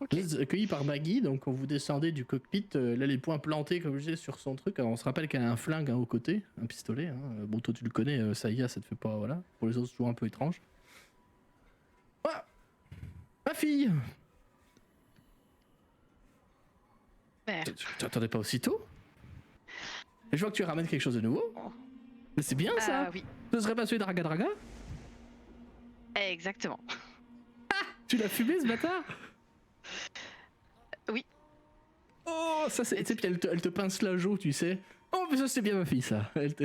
Ok. Vous êtes accueilli par Maggie, donc quand vous descendez du cockpit, là les poings plantés comme je disais sur son truc. Alors on se rappelle qu'elle a un flingue au côté, un pistolet. Hein. Bon toi tu le connais, Saïa, ça te fait pas voilà. Pour les autres c'est toujours un peu étrange. Ah, ma fille. Merde. Tu t'attendais pas aussitôt? Je vois que tu ramènes quelque chose de nouveau. Oh. Mais c'est bien ça. Oui, Ce serait pas celui de Raga Draga? exactement. Tu l'as fumé ce bâtard? Oui. Oh ça c'est. Tu sais puis elle te pince la joue, tu sais. Oh mais ça c'est bien ma fille ça. Elle te...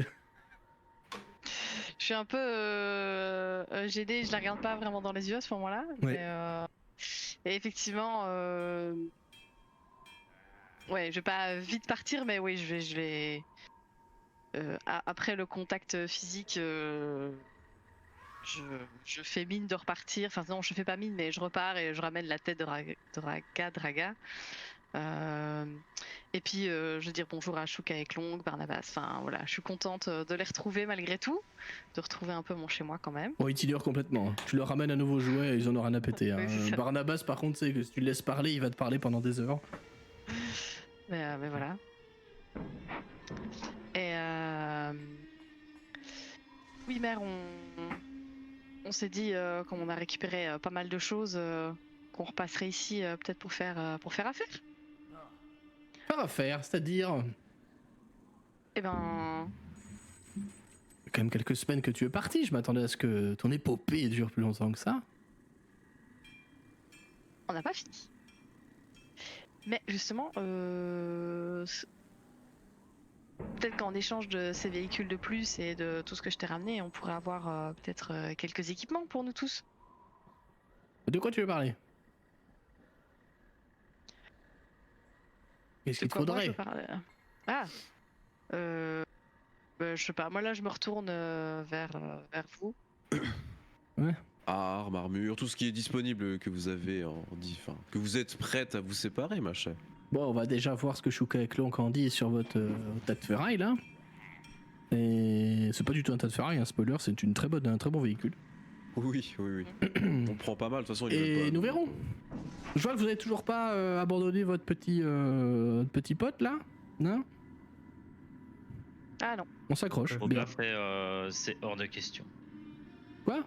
Je suis un peu gênée, je la regarde pas vraiment dans les yeux à ce moment-là. Ouais. Mais, et effectivement, ouais, je vais pas vite partir, mais oui, je vais. Après le contact physique, je fais mine de repartir. Enfin non, je fais pas mine, mais je repars et je ramène la tête de Raga Draga. Et puis je veux dire bonjour à Shuka et Klong, Barnabas. Enfin voilà, je suis contente de les retrouver malgré tout, de retrouver un peu mon chez moi quand même. Bon, ils t'ignorent complètement. Tu leur ramènes un nouveau jouet et ils en ont rien à péter. Hein. Oui, c'est ça. Barnabas, par contre, c'est que si tu le laisses parler, il va te parler pendant des heures. Mais voilà. Et oui, mère, on s'est dit, comme on a récupéré pas mal de choses, qu'on repasserait ici peut-être pour faire affaire. Faire affaire, c'est-à-dire. Eh ben, Il y a quand même quelques semaines que tu es parti. Je m'attendais à ce que ton épopée dure plus longtemps que ça. on n'a pas fini. Mais justement, peut-être qu'en échange de ces véhicules de plus et de tout ce que je t'ai ramené, on pourrait avoir peut-être quelques équipements pour nous tous. De quoi tu veux parler? Qu'est-ce De qu'il te quoi moi je faudrait? parle? Ah, je sais pas. Moi là, je me retourne vers vous. Ouais. Armes, armure, tout ce qui est disponible que vous avez que vous êtes prête à vous séparer, ma chère. Bon, on va déjà voir ce que Shuka et Klonk en disent sur votre tas de ferraille là. Et c'est pas du tout un tas de ferraille, un spoiler, c'est un très bon véhicule. Oui. On prend pas mal, de toute façon. Et nous verrons. Je vois que vous avez toujours pas abandonné votre petit pote là, non? Ah non. On s'accroche. Bon, Bien. fait, c'est hors de question. Quoi?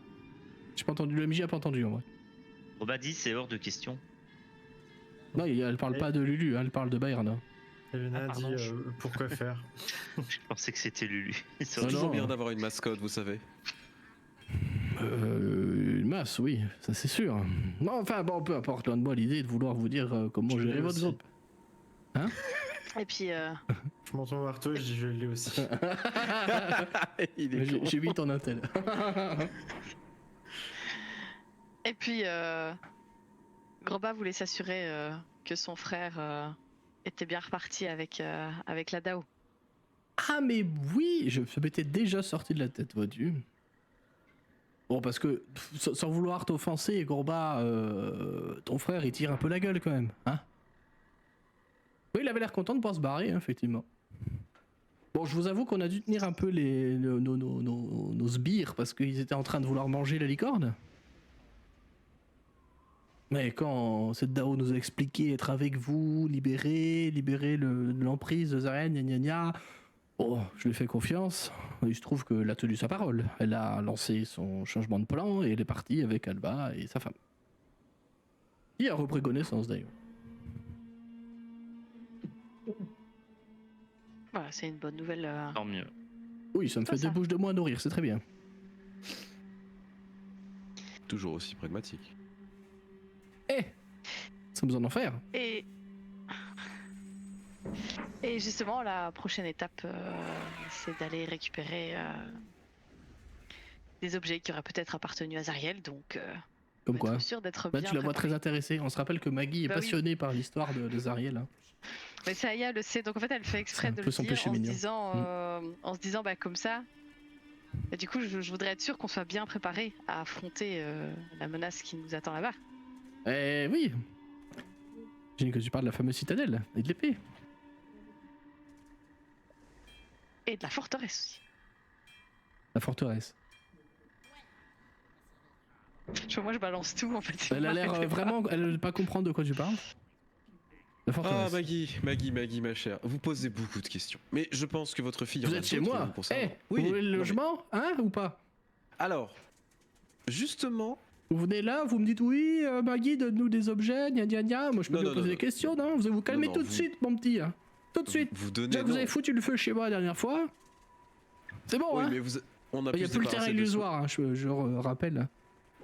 J'ai pas entendu, le MJ a pas entendu en vrai. On m'a dit c'est hors de question. Non, elle parle pas de Lulu, hein, elle parle de Bayern. Hein. Elena Ah, dit pardon, pourquoi faire. Je pensais que c'était Lulu. C'est Ah toujours non. bien d'avoir une mascotte, vous savez. Une masse, oui, ça c'est sûr. Non, enfin bon, peu importe, loin de moi l'idée de vouloir vous dire comment Je gérer l'ai votre aussi. groupe. Hein? Et puis, Je monte mon marteau, je dis je l'ai aussi. Il est con. J'ai mis ton intel. et puis, Groba voulait s'assurer que son frère était bien reparti avec la Dao. Ah mais oui, ça m'était déjà sorti de la tête, vois-tu. Bon, parce que, sans vouloir t'offenser, Gourba, ton frère, il tire un peu la gueule quand même, hein? Oui, il avait l'air content de pouvoir se barrer, hein, effectivement. Bon, je vous avoue qu'on a dû tenir un peu nos sbires, parce qu'ils étaient en train de vouloir manger la licorne. Mais quand cette Dao nous a expliqué être avec vous, libérer l'emprise de Zaren, gna gna gna, bon, je lui ai fait confiance. Il se trouve qu'elle a tenu sa parole. Elle a lancé son changement de plan et elle est partie avec Alba et sa femme. Qui a repris connaissance d'ailleurs. Voilà, c'est une bonne nouvelle. Tant mieux. Oui, ça me fait Ça. 2 bouches de moins à nourrir, c'est très bien. Toujours aussi pragmatique. Eh, ça besoin d'en faire. Et justement, la prochaine étape, c'est d'aller récupérer des objets qui auraient peut-être appartenu à Zariel, donc Comme faut quoi. être sûr d'être Bah, bien tu la vois préparé. très intéressée. On se rappelle que Maggie est Bah oui. passionnée par l'histoire de Zariel. Hein. Mais Saya le sait, donc en fait, elle fait C'est exprès un de peu le son dire péché en se mignon. disant, bah comme ça. Et du coup, je voudrais être sûr qu'on soit bien préparé à affronter la menace qui nous attend là-bas. Eh oui. J'ai que tu parles de la fameuse citadelle et de l'épée. Et de la forteresse aussi. La forteresse. Moi, je balance tout en fait. Elle a l'air vraiment. Elle ne pas comprendre de quoi tu parles. La forteresse. Maggie, ma chère, vous posez beaucoup de questions. Mais je pense que votre fille. Vous en a êtes chez d'autres moi. vous concernant. Vous voulez le non, mais- logement, hein, ou pas? Alors, justement. Vous venez là, vous me dites oui, Maggie, donne-nous des objets, gna gna gna. Moi, je peux Non, lui non, poser non, des questions, non? Vous allez vous calmer non, tout de vous- suite, mon petit. Hein. Tout de suite. Vous donnez. Déjà que vous non. avez foutu le feu chez moi la dernière fois. C'est bon, Oui, hein? mais on a Il pu n'y a se plus le terrain débarrasser de illusoire, hein, je rappelle.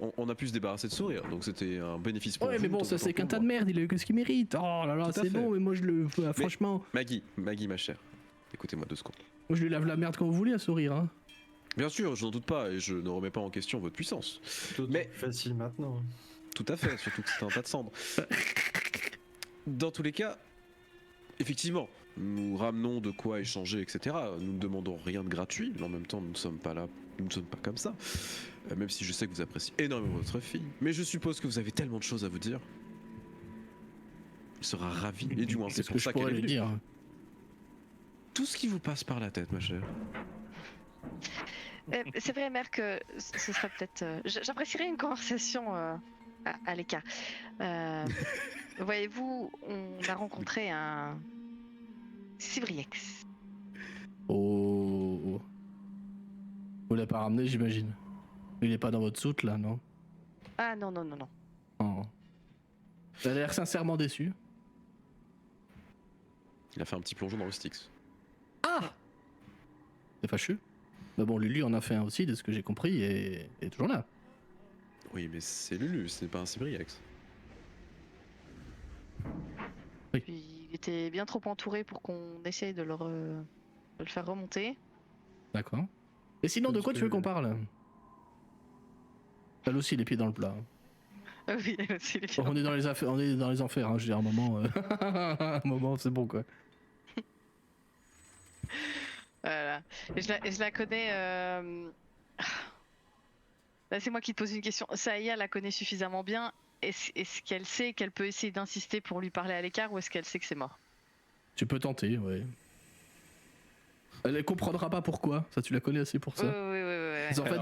on a pu se débarrasser de sourire, donc c'était un bénéfice pour Ouais, vous. mais bon, tant- ça tant c'est pour qu'un tas moi. de merde, il a eu que ce qu'il mérite. Oh là là, Tout à c'est fait. bon, mais moi je le. Franchement, Maggie, ma chère, écoutez-moi 2 secondes. moi je lui lave la merde quand vous voulez à sourire, hein. Bien sûr, je n'en doute pas, et je ne remets pas en question votre puissance. Tout Mais- plus facile maintenant. Tout à fait, surtout que c'est un tas de cendres. Dans tous les cas, effectivement, nous ramenons de quoi échanger, etc. Nous ne demandons rien de gratuit, mais en même temps, nous ne sommes pas là, nous ne sommes pas comme ça. Même si je sais que vous appréciez énormément votre fille. Mais je suppose que vous avez tellement de choses à vous dire. Elle sera ravie, et du moins, c'est Qu'est-ce pour que je ça qu'elle pourrais est lui venue. dire? Tout ce qui vous passe par la tête, ma chère. C'est vrai, mère, que ce serait peut-être. J'apprécierais une conversation à l'écart. Voyez-vous, on a rencontré un Civriex. Oh. Vous l'avez pas ramené, j'imagine. Il est pas dans votre soute là, non? Ah non, non, non, non. Oh. Elle a l'air sincèrement déçu. Il a fait un petit plongeon dans le Styx. Ah! C'est fâcheux. Mais bon, Lulu en a fait un aussi, de ce que j'ai compris, et est toujours là. Oui, mais c'est Lulu, ce n'est pas un Cibriex. Puis, il était bien trop entouré pour qu'on essaye de le faire remonter. D'accord. Et sinon, de Parce quoi tu veux que- qu'on parle? Elle aussi, les pieds dans le plat. Oui, elle aussi, les On est dans les affaires, on est dans les enfers, hein, je veux dire, un moment, un moment, c'est bon quoi. Voilà. Et je la connais. Là, c'est moi qui te pose une question. Saïa la connaît suffisamment bien. Est-ce qu'elle sait qu'elle peut essayer d'insister pour lui parler à l'écart ou est-ce qu'elle sait que c'est mort? Tu peux tenter, ouais. Elle comprendra pas pourquoi, ça tu la connais assez pour ça. Oui. En fait,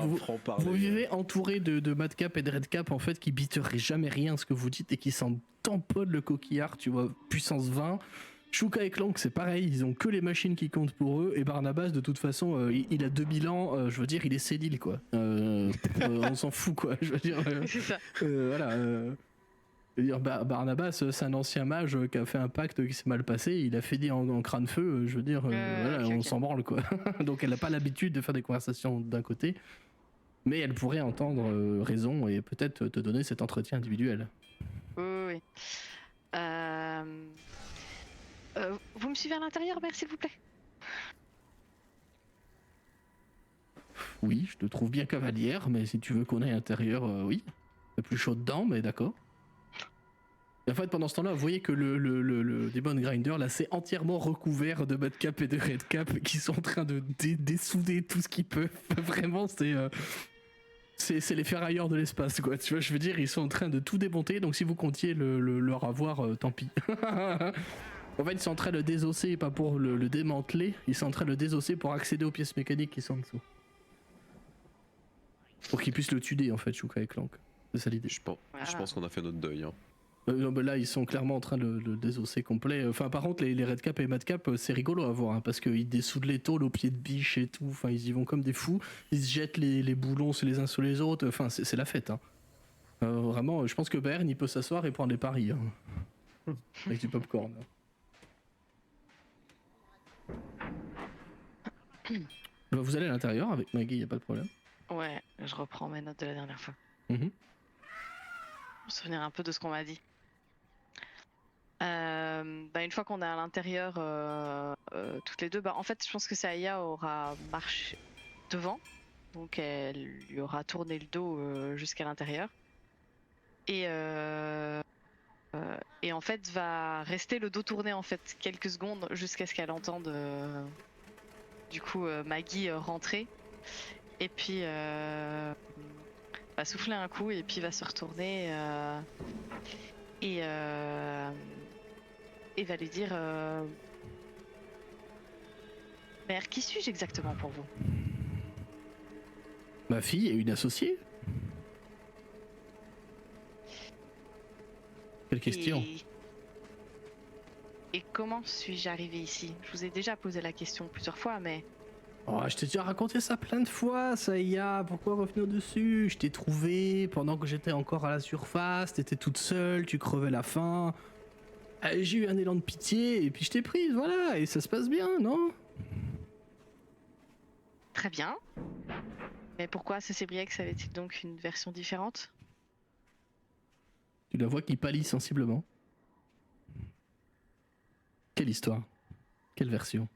vous vivez entouré de Madcap et de Redcap en fait qui biteraient jamais rien ce que vous dites et qui s'en tamponnent le coquillard, tu vois, puissance 20. Shuka et Clank c'est pareil, ils ont que les machines qui comptent pour eux, et Barnabas de toute façon il a 2000 ans, je veux dire il est sénile quoi. On s'en fout quoi, je veux dire. C'est ça. Voilà. Je veux dire, Barnabas, c'est un ancien mage qui a fait un pacte qui s'est mal passé, il a fait dire en crâne feu, je veux dire, voilà, ok, on ok. s'en branle quoi. Donc elle n'a pas l'habitude de faire des conversations d'un côté, mais elle pourrait entendre raison et peut-être te donner cet entretien individuel. Oui. Vous me suivez à l'intérieur, mère, s'il vous plaît? Oui, je te trouve bien cavalière, mais si tu veux qu'on aille à l'intérieur, oui. C'est plus chaud dedans, mais d'accord. Et en fait, pendant ce temps-là, vous voyez que le Demon Grinder, là, c'est entièrement recouvert de Madcap et de Redcap qui sont en train de dessouder tout ce qu'ils peuvent. Vraiment, c'est les ferrailleurs de l'espace, quoi. Tu vois, je veux dire, ils sont en train de tout démonter, donc si vous comptiez leur avoir, tant pis. En fait, ils sont en train de le désosser, pas pour le démanteler, ils sont en train de le désosser pour accéder aux pièces mécaniques qui sont en dessous. Pour qu'ils puissent le tuer, en fait, Shuka et Clank. C'est ça l'idée. Je pense, Voilà. je pense qu'on a fait notre deuil. Hein. Non, bah là, ils sont clairement en train de le désosser complet. Enfin, par contre, les Redcap et Madcap, c'est rigolo à voir, hein, parce qu'ils dessoudent les tôles au pied de biche et tout. Enfin, ils y vont comme des fous. Ils se jettent les boulons les uns sur les autres. Enfin, c'est la fête. Hein. Vraiment, je pense que Bern, il peut s'asseoir et prendre des paris. Hein. Avec du popcorn. Bah, vous allez à l'intérieur avec Maggie, y a pas de problème. Ouais, je reprends mes notes de la dernière fois. Mhm. Pour me souvenir un peu de ce qu'on m'a dit. Une fois qu'on est à l'intérieur, toutes les deux, en fait, je pense que Saïa aura marché devant, donc elle lui aura tourné le dos jusqu'à l'intérieur, et en fait va rester le dos tourné en fait quelques secondes jusqu'à ce qu'elle entende du coup Maggie rentrer, et puis va souffler un coup et puis va se retourner et va lui dire Mère, qui suis-je exactement pour vous? Ma fille est une associée. Quelle question? Et comment suis-je arrivé ici? Je vous ai déjà posé la question plusieurs fois, mais Oh, je t'ai déjà raconté ça plein de fois, ça y a, pourquoi revenir dessus? Je t'ai trouvé pendant que j'étais encore à la surface, t'étais toute seule, tu crevais la faim. J'ai eu un élan de pitié et puis je t'ai prise, voilà, et ça se passe bien, non? très bien. Mais pourquoi ce Sébriex avait-il donc une version différente? Tu la vois qui pâlit sensiblement. Quelle histoire? Quelle version?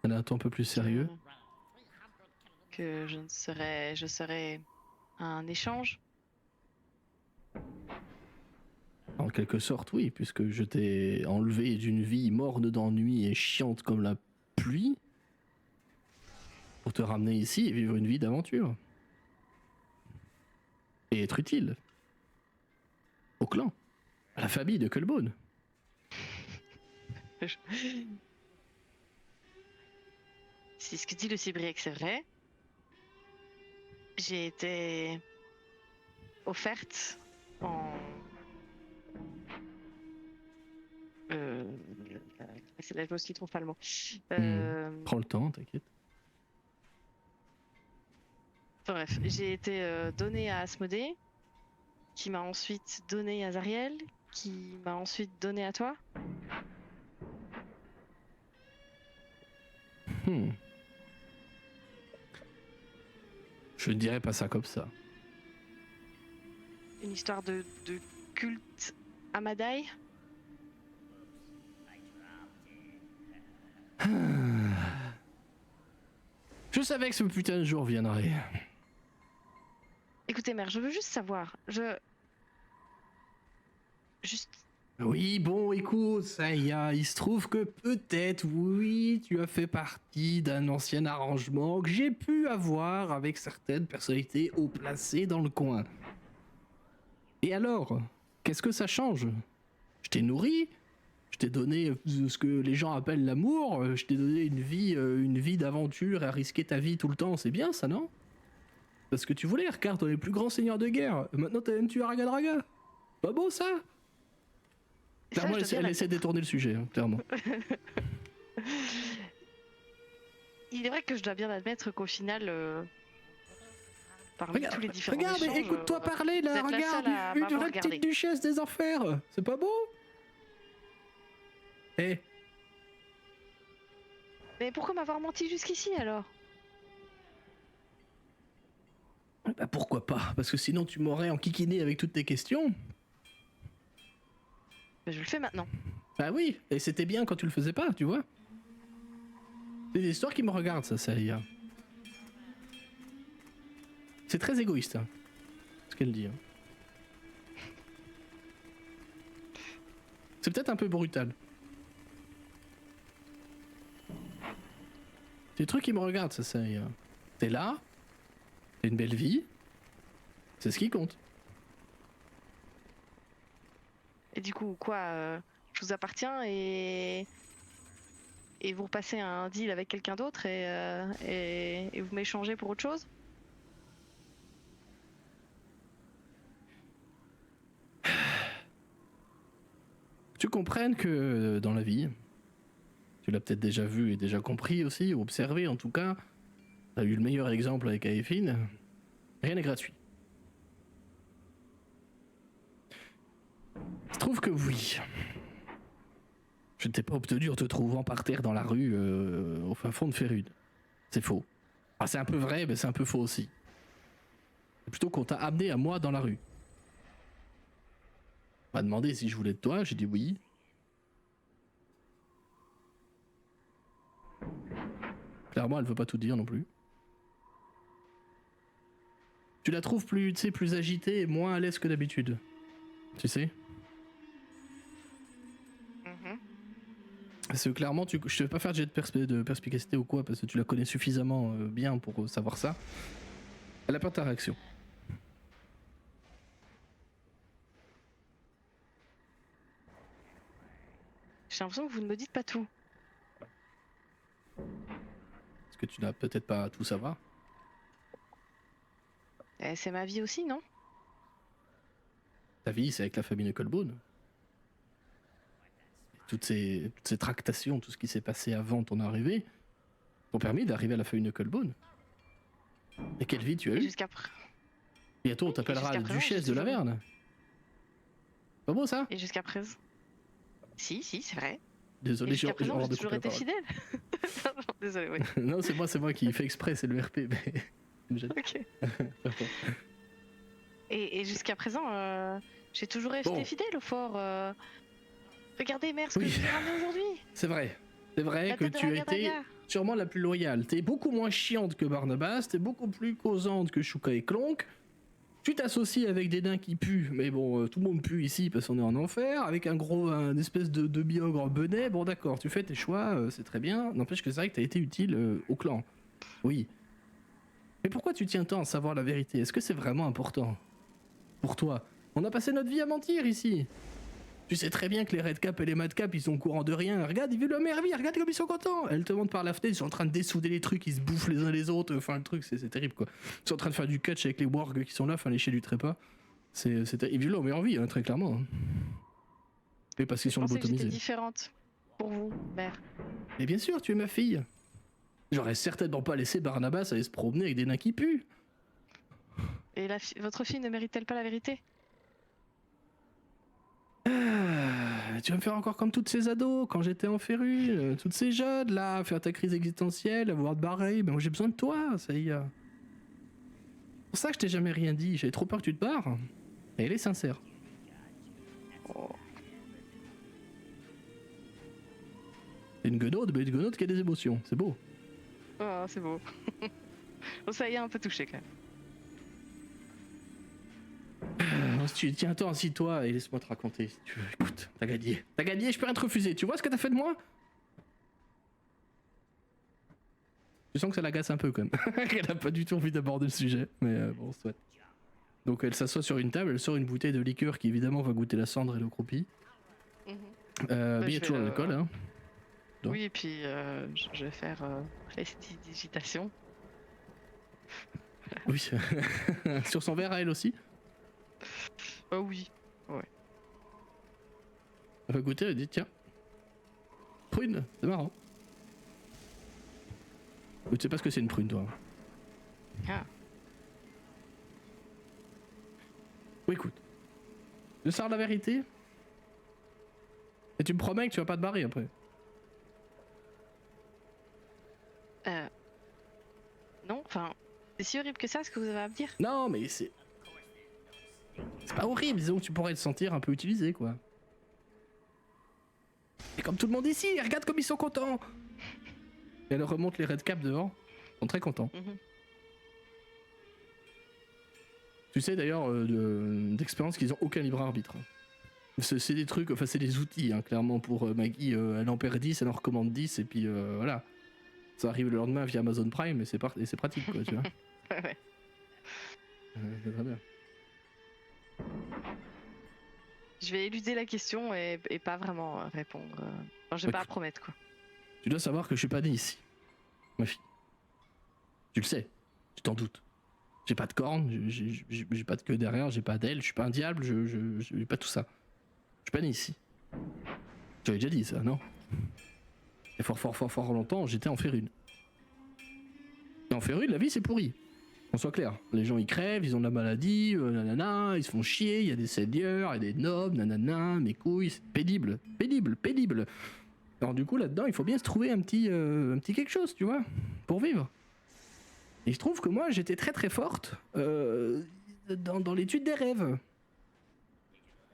Elle a un ton un peu plus sérieux. Que je serais un échange? En quelque sorte, oui, puisque je t'ai enlevé d'une vie morne d'ennui et chiante comme la pluie pour te ramener ici et vivre une vie d'aventure. Et être utile. Au clan. À la famille de Cullbone. Si ce que dit le Sébriex c'est vrai, j'ai été offerte en... c'est la chose qui trouve pas le mot. Prends le temps, t'inquiète. Bref, j'ai été donnée à Asmodée, qui m'a ensuite donné à Zariel, qui m'a ensuite donné à toi. Je ne dirais pas ça comme ça. Une histoire de culte Amadai. Je savais que ce putain de jour viendrait. Écoutez, mère, je veux juste savoir. Juste. Oui, bon, écoute, ça y est, il se trouve que peut-être, oui, tu as fait partie d'un ancien arrangement que j'ai pu avoir avec certaines personnalités haut placées dans le coin. Et alors, qu'est-ce que ça change? Je t'ai nourri, je t'ai donné ce que les gens appellent l'amour, je t'ai donné une vie d'aventure et à risquer ta vie tout le temps, c'est bien ça, non? Parce que tu voulais, regarde, on est le plus grand seigneur de guerre, maintenant t'as même tué Ragadraga. Pas beau ça? Clairement, elle essaie de détourner le sujet, hein, clairement. Il est vrai que je dois bien admettre qu'au final, parmi tous les différents regarde, échanges, écoute-toi parler vous là, êtes la seule à regarde, une m'avoir vraie regardé. petite duchesse des enfers, c'est pas beau? Eh, Mais pourquoi m'avoir menti jusqu'ici alors? bah pourquoi pas? Parce que sinon tu m'aurais enquiquiné avec toutes tes questions. Je le fais maintenant. Bah oui, et c'était bien quand tu le faisais pas, tu vois. C'est des histoires qui me regardent, ça y est. C'est très égoïste, hein, ce qu'elle dit. Hein. C'est peut-être un peu brutal. C'est des trucs qui me regardent, ça y est. T'es là, t'as une belle vie, c'est ce qui compte. Et du coup, quoi, je vous appartiens et vous repassez un deal avec quelqu'un d'autre et vous m'échangez pour autre chose? Tu comprennes que dans la vie, tu l'as peut-être déjà vu et déjà compris aussi, ou observé en tout cas, t'as eu le meilleur exemple avec Aéfine, rien n'est gratuit. Je trouve que oui. Je ne t'ai pas obtenu en te trouvant par terre dans la rue au fin fond de Férude. C'est faux. Ah, c'est un peu vrai, mais c'est un peu faux aussi. C'est plutôt qu'on t'a amené à moi dans la rue. On m'a demandé si je voulais de toi, j'ai dit oui. Clairement, elle veut pas tout dire non plus. Tu la trouves plus, tu sais, plus agitée et moins à l'aise que d'habitude. Tu sais? Parce que clairement, je te fais pas faire de jet de perspicacité ou quoi, parce que tu la connais suffisamment bien pour savoir ça. Elle a pas ta réaction. J'ai l'impression que vous ne me dites pas tout. Parce que tu n'as peut-être pas à tout savoir. C'est ma vie aussi, non? Ta vie, c'est avec la famille Knucklebone. Toutes ces tractations, tout ce qui s'est passé avant ton arrivée, t'ont permis d'arriver à la famille Knucklebone. Et quelle vie tu as Et eue. jusqu'à pr- Bientôt, on et t'appellera jusqu'à la présent, duchesse j'ai de la toujours- Verne. Pas beau ça? Et jusqu'à présent. Si, c'est vrai. Et Désolé, jusqu'à présent, hors j'ai de toujours couper été la parole. fidèle. Désolé, oui. Non, c'est moi qui fais exprès, c'est le RP. Mais... ça me gêne. Ok. Et jusqu'à présent, j'ai toujours resté Bon. fidèle au fort. Regardez, mère, ce Oui. que je vous ai ramené aujourd'hui. C'est vrai La que tête de tu as Raga été Draga. sûrement la plus loyale. T'es beaucoup moins chiante que Barnabas, t'es beaucoup plus causante que Shuka et Clonk. Tu t'associes avec des nains qui puent, mais bon, tout le monde pue ici parce qu'on est en enfer, avec un espèce de biogre benet. Bon d'accord, tu fais tes choix, c'est très bien. N'empêche que c'est vrai que t'as été utile au clan. Oui. Mais pourquoi tu tiens tant à savoir la vérité? Est-ce que c'est vraiment important pour toi? On a passé notre vie à mentir ici. Tu sais très bien que les Redcap et les Madcap, ils sont au courant de rien. Regarde, ils vivent leur meilleure vie, regarde comme ils sont contents. Elle te montre par la fenêtre, ils sont en train de dessouder les trucs, ils se bouffent les uns les autres. Enfin, le truc, c'est terrible quoi. Ils sont en train de faire du catch avec les wargs qui sont là, enfin les chiens du trépas. Ils vivent leur meilleure vie, hein, très clairement. Hein. Et parce qu'ils Je sont pensais que j'étais lobotomisés. différente pour vous, mère. Mais bien sûr, tu es ma fille. J'aurais certainement pas laissé Barnabas aller se promener avec des nains qui puent. Et votre fille ne mérite-t-elle pas la vérité? Tu vas me faire encore comme toutes ces ados quand j'étais en féru, toutes ces jeunes là, faire ta crise existentielle, avoir te barrer. Ben moi j'ai besoin de toi, ça y est. C'est pour ça que je t'ai jamais rien dit, j'avais trop peur que tu te barres. Et elle est sincère. Oh. C'est une guenaude, mais une guenaude qui a des émotions, c'est beau. Oh, c'est beau. Bon, ça y est, un peu touché quand même. Tiens, attends, assis-toi et laisse-moi te raconter si tu veux. Écoute, t'as gagné. T'as gagné, je peux rien te refuser. Tu vois ce que t'as fait de moi? Je sens que ça l'agace un peu quand même. Elle a pas du tout envie d'aborder le sujet, mais bon, soit. Donc elle s'assoit sur une table, elle sort une bouteille de liqueur qui évidemment va goûter la cendre et le croupi. Mhm. Mais il y je a vais toujours le- l'alcool, hein. Donc. Oui, et puis je vais faire prestidigitation. Oui. Sur son verre à elle aussi. Oh oui. Elle va goûter, elle dit tiens. Prune, c'est marrant. Tu sais pas ce que c'est une prune, toi. Ah. Bon, écoute. Je sors la vérité. Et tu me promets que tu vas pas te barrer après. Non, enfin, c'est si horrible que ça, ce que vous avez à me dire. Non, mais c'est. C'est pas horrible, disons que tu pourrais te sentir un peu utilisé, quoi. Et comme tout le monde ici, regarde comme ils sont contents! Et elle remonte les Redcap devant. Ils sont très contents. Mhm. Tu sais d'ailleurs d'expérience qu'ils ont aucun libre arbitre. C'est des trucs, enfin c'est des outils, hein, clairement pour Maggie. Elle en perd 10, elle en recommande 10, et puis voilà. Ça arrive le lendemain via Amazon Prime, et c'est pratique, quoi, tu vois. Ouais. C'est très bien. Je vais éluder la question et pas vraiment répondre. Enfin, je vais pas Ok. promettre quoi. Tu dois savoir que je suis pas né ici, ma fille. Tu le sais, tu t'en doutes. J'ai pas de cornes, j'ai pas de queue derrière, j'ai pas d'aile, je suis pas un diable, j'ai pas tout ça. Je suis pas né ici. J'avais déjà dit ça, non? Et fort longtemps, j'étais en férune. Et en férune, la vie c'est pourri. On soit clair, les gens ils crèvent, ils ont de la maladie, nanana, ils se font chier, il y a des seigneurs, il y a des nobles, nanana, mes couilles, c'est pénible, pénible. Alors du coup là-dedans, il faut bien se trouver un petit quelque chose, tu vois, pour vivre. Et je trouve que moi j'étais très forte dans l'étude des rêves.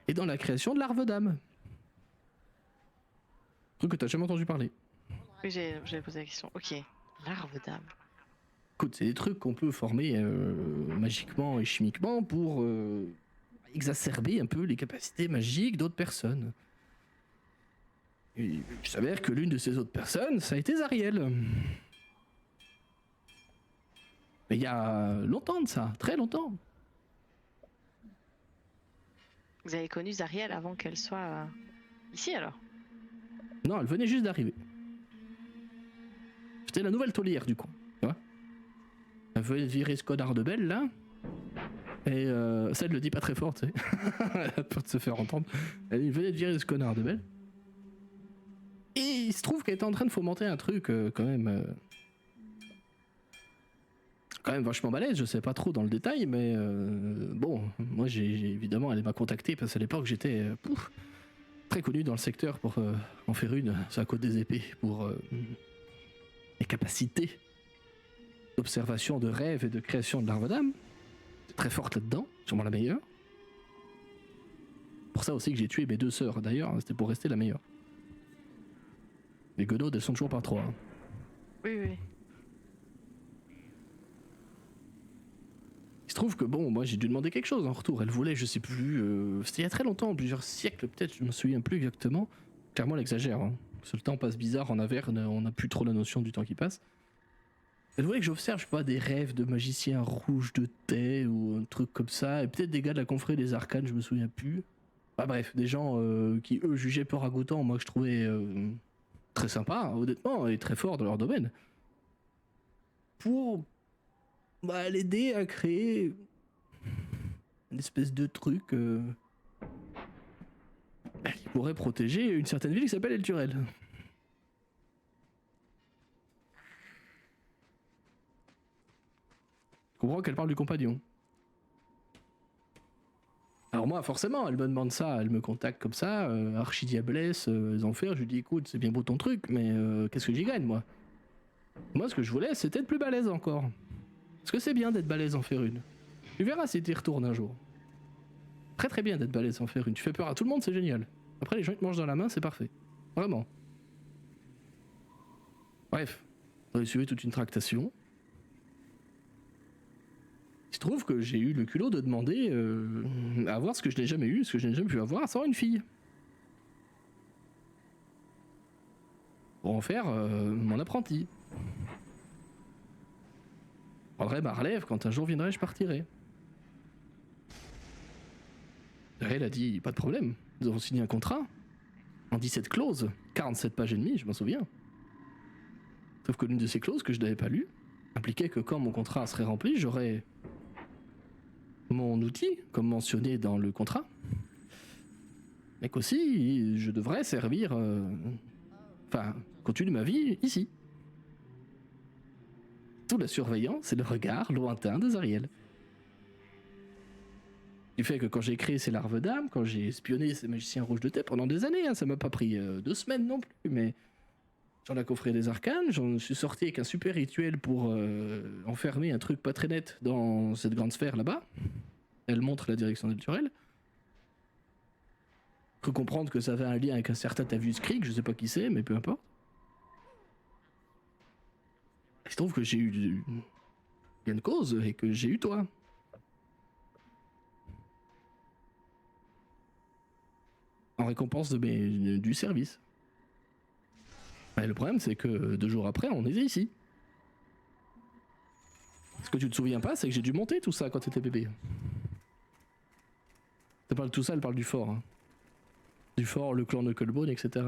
Et dans la création de larves d'âme. Truc que t'as jamais entendu parler. Oui, j'ai posé la question. Ok, larve d'âme. Écoute, c'est des trucs qu'on peut former magiquement et chimiquement pour exacerber un peu les capacités magiques d'autres personnes. Et il s'avère que l'une de ces autres personnes, ça a été Zariel. Mais il y a longtemps de ça, très longtemps. Vous avez connu Zariel avant qu'elle soit ici alors? Non, elle venait juste d'arriver. C'était la nouvelle taulière du coup, tu vois. Elle venait de virer ce connard de Belle là. Et ça, elle le dit pas très fort, tu sais. Elle a peur de se faire entendre. Elle dit, venez de virer ce connard de Belle. Et il se trouve qu'elle était en train de fomenter un truc quand même vachement balèze, je sais pas trop dans le détail, mais bon, moi j'ai évidemment, elle m'a contacté parce qu'à l'époque j'étais très connu dans le secteur pour en faire une sur la côte des épées, pour mes capacités d'observation, de rêve et de création de larves d'âme. Très forte là-dedans, sûrement la meilleure. Pour ça aussi que j'ai tué mes 2 sœurs d'ailleurs, c'était pour rester la meilleure. Les guenaudes, elles sont toujours par 3. Oui, oui. Il se trouve que bon, moi j'ai dû demander quelque chose en retour. Elle voulait, je sais plus, c'était il y a très longtemps, plusieurs siècles peut-être, je me souviens plus exactement. Clairement, elle exagère. Hein. Parce que le temps passe bizarre en Averne, on n'a plus trop la notion du temps qui passe. Elle voulait que j'observe, je sais pas, des rêves de magiciens rouges de thé ou un truc comme ça, et peut-être des gars de la confrérie des arcanes, je me souviens plus. Enfin bref, des gens qui eux jugeaient peu ragoûtants, moi que je trouvais très sympa, honnêtement, et très fort dans leur domaine. Pour l'aider à créer une espèce de truc qui pourrait protéger une certaine ville qui s'appelle El Turel. Je comprends qu'elle parle du compagnon. Alors moi, forcément, elle me demande ça, elle me contacte comme ça, archidiablesse, les enfers, je lui dis écoute, c'est bien beau ton truc, mais qu'est-ce que j'y gagne, moi? Moi, ce que je voulais, c'était être plus balèze encore. Parce que c'est bien d'être balèze en faire une. Tu verras si tu y retournes un jour. Très très bien d'être balèze en faire une. Tu fais peur à tout le monde, c'est génial. Après, les gens qui te mangent dans la main, c'est parfait. Vraiment. Bref, on a suivi toute une tractation. Il se trouve que j'ai eu le culot de demander à avoir ce que je n'ai jamais eu, ce que je n'ai jamais pu avoir, à savoir une fille. Pour en faire mon apprenti. Je prendrai ma relève quand un jour viendrai, je partirai. Elle a dit, pas de problème, nous avons signé un contrat, en 17 clauses, 47 pages et demie, je m'en souviens. Sauf que l'une de ces clauses que je n'avais pas lue impliquait que quand mon contrat serait rempli, j'aurais mon outil, comme mentionné dans le contrat, mais qu'aussi je devrais servir, continuer ma vie ici. Sous la surveillance et le regard lointain de Zariel. Du fait que quand j'ai créé ces larves d'âme, quand j'ai espionné ces magiciens rouges de thé pendant des années, hein, ça m'a pas pris 2 semaines non plus, mais j'en ai coffré des arcanes, j'en suis sorti avec un super rituel pour enfermer un truc pas très net dans cette grande sphère là-bas. Elle montre la direction d'El Turel. Faut comprendre que ça avait un lien avec un certain Tavius Krieg, je sais pas qui c'est, mais peu importe. Il se trouve que j'ai eu gain de cause et que j'ai eu toi. En récompense du service. Et le problème, c'est que 2 jours après, on était ici. Ce que tu te souviens pas, c'est que j'ai dû monter tout ça quand t'étais bébé. Ça parle de tout ça, elle parle du fort. Hein. Du fort, le clan Knucklebone, etc.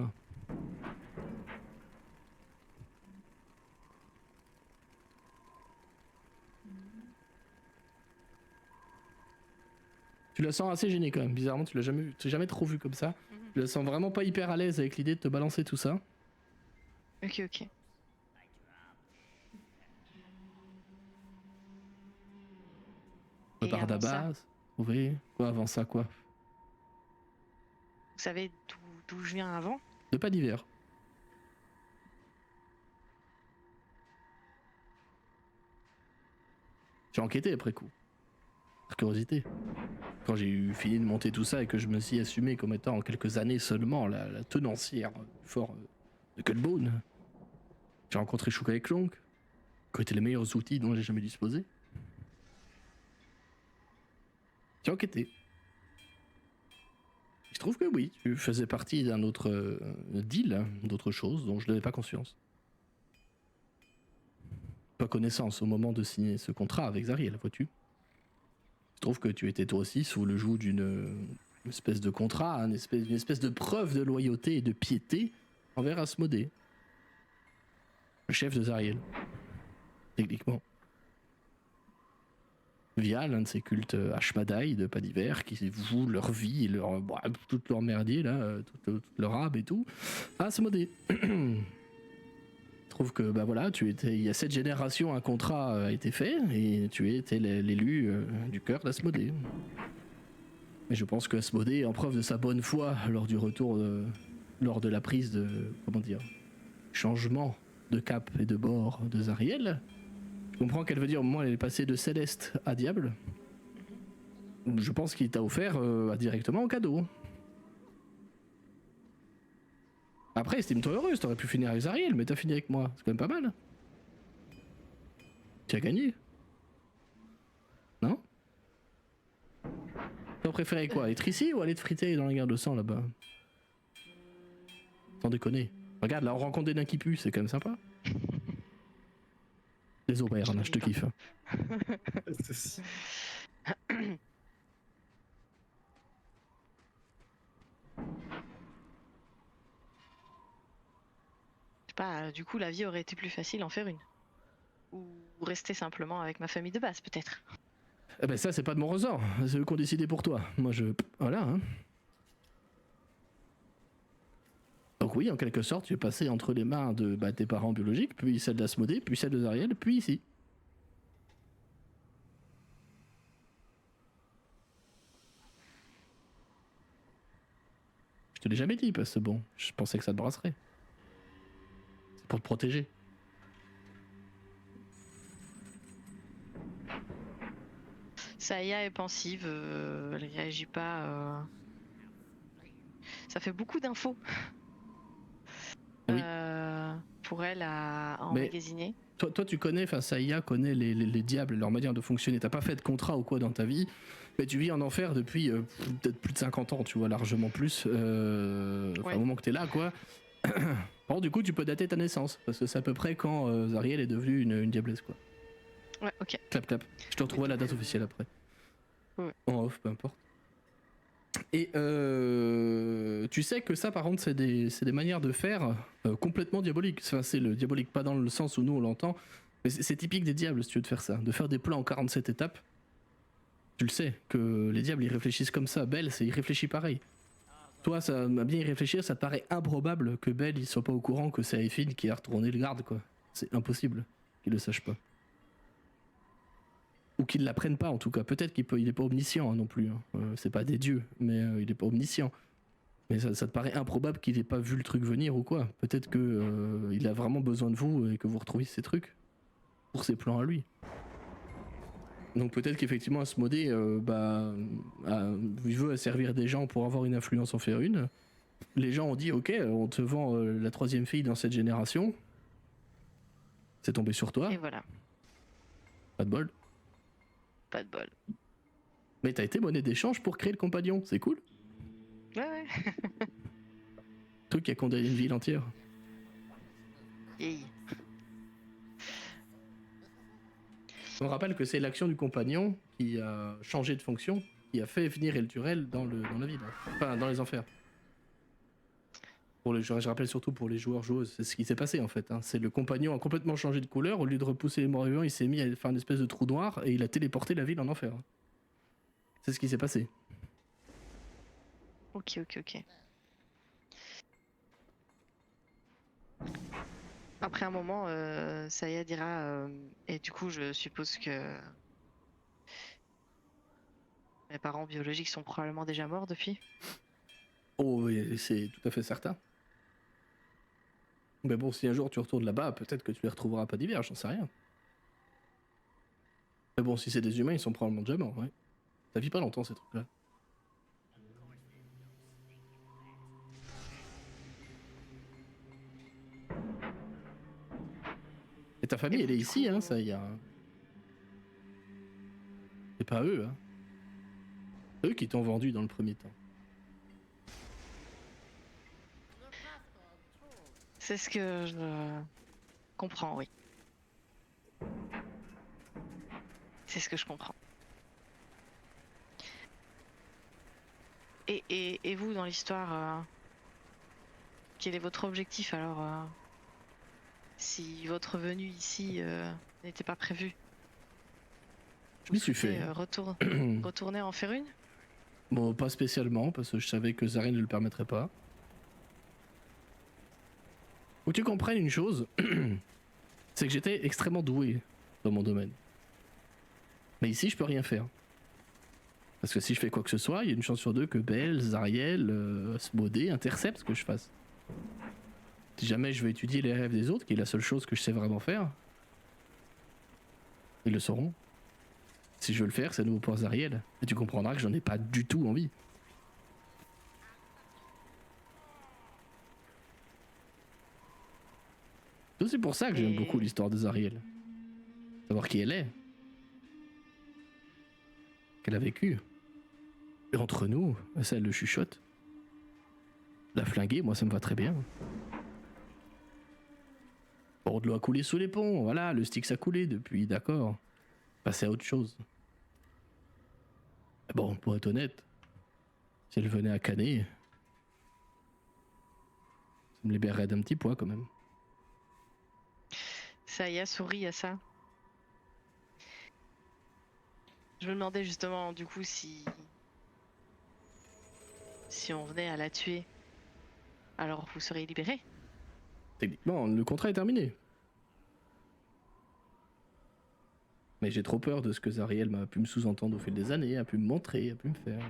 Tu la sens assez gênée quand même, bizarrement, tu l'as jamais trop vu comme ça. Tu la sens vraiment pas hyper à l'aise avec l'idée de te balancer tout ça. Ok, ok. Par avant ça, d'Abbas, oui. Quoi avant ça, quoi? vous savez d'où je viens avant? De pas d'hiver. J'ai enquêté après coup. Par curiosité. Quand j'ai eu fini de monter tout ça et que je me suis assumé comme étant en quelques années seulement la tenancière du fort de Knucklebone, j'ai rencontré Shuka et Clonk, qui étaient les meilleurs outils dont j'ai jamais disposé. J'ai enquêté. Il se trouve que oui, tu faisais partie d'un autre deal, d'autre chose dont je n'avais pas conscience. Pas connaissance au moment de signer ce contrat avec Zariel, vois-tu. Il se trouve que tu étais toi aussi sous le joug d'une espèce de contrat, une espèce de preuve de loyauté et de piété envers Asmodée, le chef de Zariel, techniquement. via l'un de ces cultes Ashmadai de pas d'hiver qui vouent leur vie et tout leur merdier là, toute leur âme et tout à Asmodée. Trouve que bah voilà, il y a 7 générations, un contrat a été fait et tu étais l'élu du cœur d'Asmodée. Mais je pense que Asmodée, en preuve de sa bonne foi lors du retour lors de la prise de changement de cap et de bord de Zariel, je comprends qu'elle veut dire au moment où elle est passée de Céleste à Diable. Je pense qu'il t'a offert directement en cadeau. Après, estime-toi heureuse, t'aurais pu finir avec Zariel, mais t'as fini avec moi, c'est quand même pas mal. Tu as gagné. Non? T'aurais préféré quoi? Être ici ou aller te friter dans la guerre de sang là-bas? Sans déconner. Regarde, là on rencontre des nains qui puent, c'est quand même sympa. Les auberges, je te kiffe. Ceci. Pas, du coup, la vie aurait été plus facile en faire une. Ou rester simplement avec ma famille de base, peut-être. Eh ben ça c'est pas de mon ressort, c'est eux qui ont décidé pour toi. Moi je... Voilà hein. Donc oui, en quelque sorte, tu es passé entre les mains de tes parents biologiques, puis celle d'Asmodée, puis celle de Zariel, puis ici. Je te l'ai jamais dit parce que bon, je pensais que ça te brasserait. C'est pour te protéger. Saya est pensive, elle réagit pas. Ça fait beaucoup d'infos. Oui. Pour elle à Mais- emmagasiner. Toi tu connais, enfin Saïa connaît les diables, leur manière de fonctionner. T'as pas fait de contrat ou quoi dans ta vie, mais tu vis en enfer depuis peut-être plus de 50 ans, tu vois, largement plus. Ouais. Au moment que t'es là, quoi. Bon, du coup, tu peux dater ta naissance, parce que c'est à peu près quand Zariel est devenue une diablesse, quoi. Ouais, ok. Clap, clap. Je te retrouverai la date officielle après. Ouais. En off, peu importe. Et tu sais que ça, par contre, c'est des manières de faire complètement diaboliques. Enfin, c'est le diabolique, pas dans le sens où nous on l'entend, mais c'est typique des diables, si tu veux, de faire ça. De faire des plans en 47 étapes. Tu le sais, que les diables, ils réfléchissent comme ça. Belle, il réfléchit pareil. Toi, ça m'a bien y réfléchir, ça te paraît improbable que Belle, il soit pas au courant que c'est Aefin qui a retourné le garde, quoi. C'est impossible qu'il le sache pas. Ou qu'ils l'apprennent pas en tout cas. Peut-être il est pas omniscient hein, non plus. Hein. C'est pas des dieux, mais il est pas omniscient. Mais ça te paraît improbable qu'il ait pas vu le truc venir ou quoi. Peut-être que il a vraiment besoin de vous et que vous retrouviez ces trucs pour ses plans à lui. Donc peut-être qu'effectivement Asmodée, il veut servir des gens pour avoir une influence en faire une. Les gens ont dit ok, on te vend la 3e fille dans cette génération. C'est tombé sur toi. Et voilà, Pas de bol. pas de bol. Mais t'as été monnaie d'échange pour créer le compagnon, c'est cool. Ouais. Truc qui a condamné une ville entière. Yay. On rappelle que c'est l'action du compagnon qui a changé de fonction, qui a fait venir Elturel dans la ville, hein. Enfin dans les enfers. Je rappelle surtout pour les joueurs-joueuses, c'est ce qui s'est passé en fait. Hein. C'est le compagnon a complètement changé de couleur, au lieu de repousser les morts vivants, il s'est mis à faire une espèce de trou noir et il a téléporté la ville en enfer. C'est ce qui s'est passé. Ok. Après un moment, Saya dira, et du coup je suppose que mes parents biologiques sont probablement déjà morts depuis. Oh oui, c'est tout à fait certain. Mais bon, si un jour tu retournes là-bas, peut-être que tu les retrouveras pas d'hiver, j'en sais rien. Mais bon, si c'est des humains, ils sont probablement déjà morts, ouais. Ça vit pas longtemps ces trucs-là. Et ta famille, elle est ici, hein, ça y a. C'est pas eux, hein. Eux qui t'ont vendu dans le premier temps. C'est ce que je comprends, oui. C'est ce que je comprends. Et vous, dans l'histoire, quel est votre objectif alors si votre venue ici n'était pas prévue? Je m'y suis fait. Retourner en faire une? Bon, pas spécialement, parce que je savais que Zarine ne le permettrait pas. Faut que tu comprennes une chose, c'est que j'étais extrêmement doué dans mon domaine. Mais ici, je peux rien faire. Parce que si je fais quoi que ce soit, il y a une chance sur deux que Belle, Zariel, Asmodée interceptent ce que je fasse. Si jamais je veux étudier les rêves des autres, qui est la seule chose que je sais vraiment faire, ils le sauront. Si je veux le faire, c'est nouveau pour Zariel. Et tu comprendras que j'en ai pas du tout envie. C'est aussi pour ça que j'aime beaucoup l'histoire de Zariel. Savoir qui elle est. Qu'elle a vécu. Et entre nous, ça elle le chuchote. La flinguer, moi ça me va très bien. Bon, de l'eau a coulé sous les ponts, voilà, le Styx a coulé depuis, d'accord. Passer à autre chose. Bon, pour être honnête, si elle venait à Canet, ça me libérerait d'un petit poids quand même. Saya sourit à ça. Je me demandais justement du coup si on venait à la tuer, alors vous seriez libéré. Techniquement, le contrat est terminé. Mais j'ai trop peur de ce que Zariel m'a pu me sous-entendre au fil des années, a pu me montrer, a pu me faire.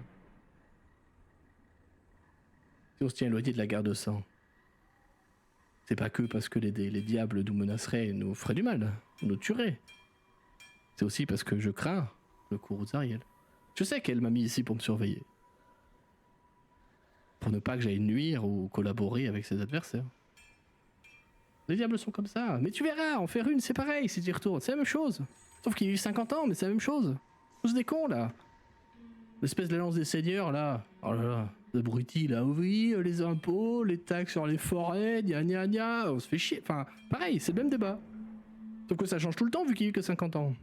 Si on se tient éloigné de la guerre de sang, c'est pas que parce que les diables nous menaceraient et nous feraient du mal, nous tueraient. C'est aussi parce que je crains le cours de Zariel. Je sais qu'elle m'a mis ici pour me surveiller. Pour ne pas que j'aille nuire ou collaborer avec ses adversaires. Les diables sont comme ça. Mais tu verras, en faire une, c'est pareil si tu y retournes. C'est la même chose. Sauf qu'il y a eu 50 ans, mais c'est la même chose. Tous des cons, là. L'espèce d'alliance des seigneurs, là. Oh là là, l'abruti, là. Oui, les impôts, les taxes sur les forêts, gna gna gna. On se fait chier. Enfin, pareil, c'est le même débat. Sauf que ça change tout le temps vu qu'il y a eu que 50 ans.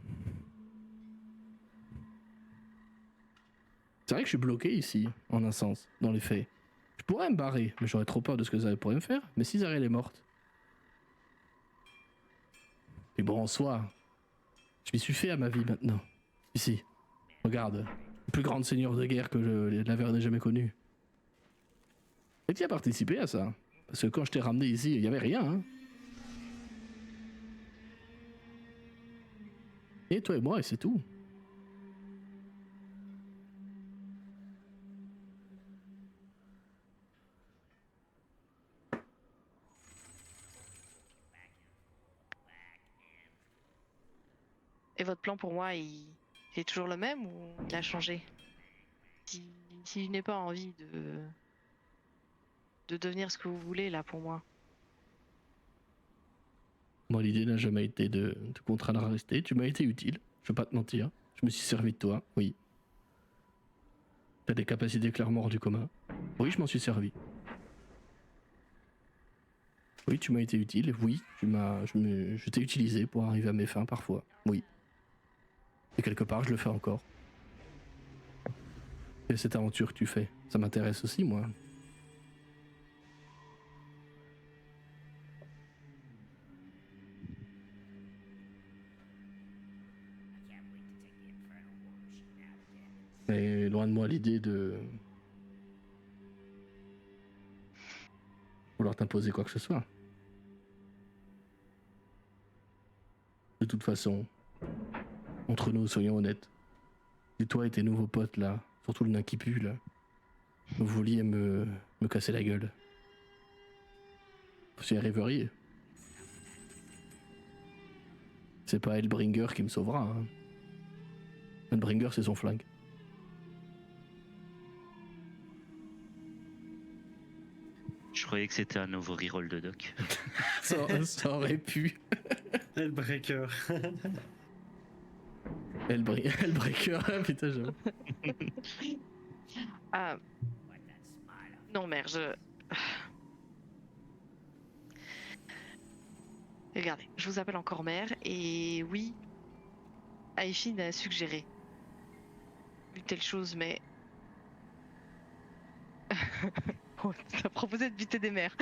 C'est vrai que je suis bloqué ici, en un sens, dans les faits. Je pourrais me barrer, mais j'aurais trop peur de ce que Zariel pourrait me faire. Mais si Zariel est morte. Et bon, en soi, je m'y suis fait à ma vie maintenant. Ici. Regarde. Le plus grand seigneur de guerre que l'Averne n'ait jamais connu. Et tu as participé à ça. Parce que quand je t'ai ramené ici, il n'y avait rien. Hein. Et toi et moi, et c'est tout. Et votre plan pour moi, il est toujours le même ou il a changé? Si je n'ai pas envie de devenir ce que vous voulez là pour moi. Moi, l'idée n'a jamais été de te contraindre à rester. Tu m'as été utile, je vais pas te mentir. Je me suis servi de toi, oui. T'as des capacités clairement hors du commun. Oui, je m'en suis servi. Oui, tu m'as été utile. Oui, je t'ai utilisé pour arriver à mes fins parfois. Oui. Et quelque part, je le fais encore. Et cette aventure que tu fais, ça m'intéresse aussi, moi. Mais loin de moi l'idée de vouloir t'imposer quoi que ce soit. De toute façon, entre nous, soyons honnêtes. Si toi et tes nouveaux potes là, surtout le nain qui pue là, vous vouliez me casser la gueule, vous y arriveriez. C'est pas Hellbringer qui me sauvera. Hein. Hellbringer, c'est son flingue. Je croyais que c'était un nouveau reroll de doc. ça aurait pu. Hellbreaker. Hellbreaker, putain, j'avoue. Ah. Non, merde, Regardez, je vous appelle encore mère et oui, Aïfine a suggéré une telle chose, mais oh, t'as proposé de buter des mères.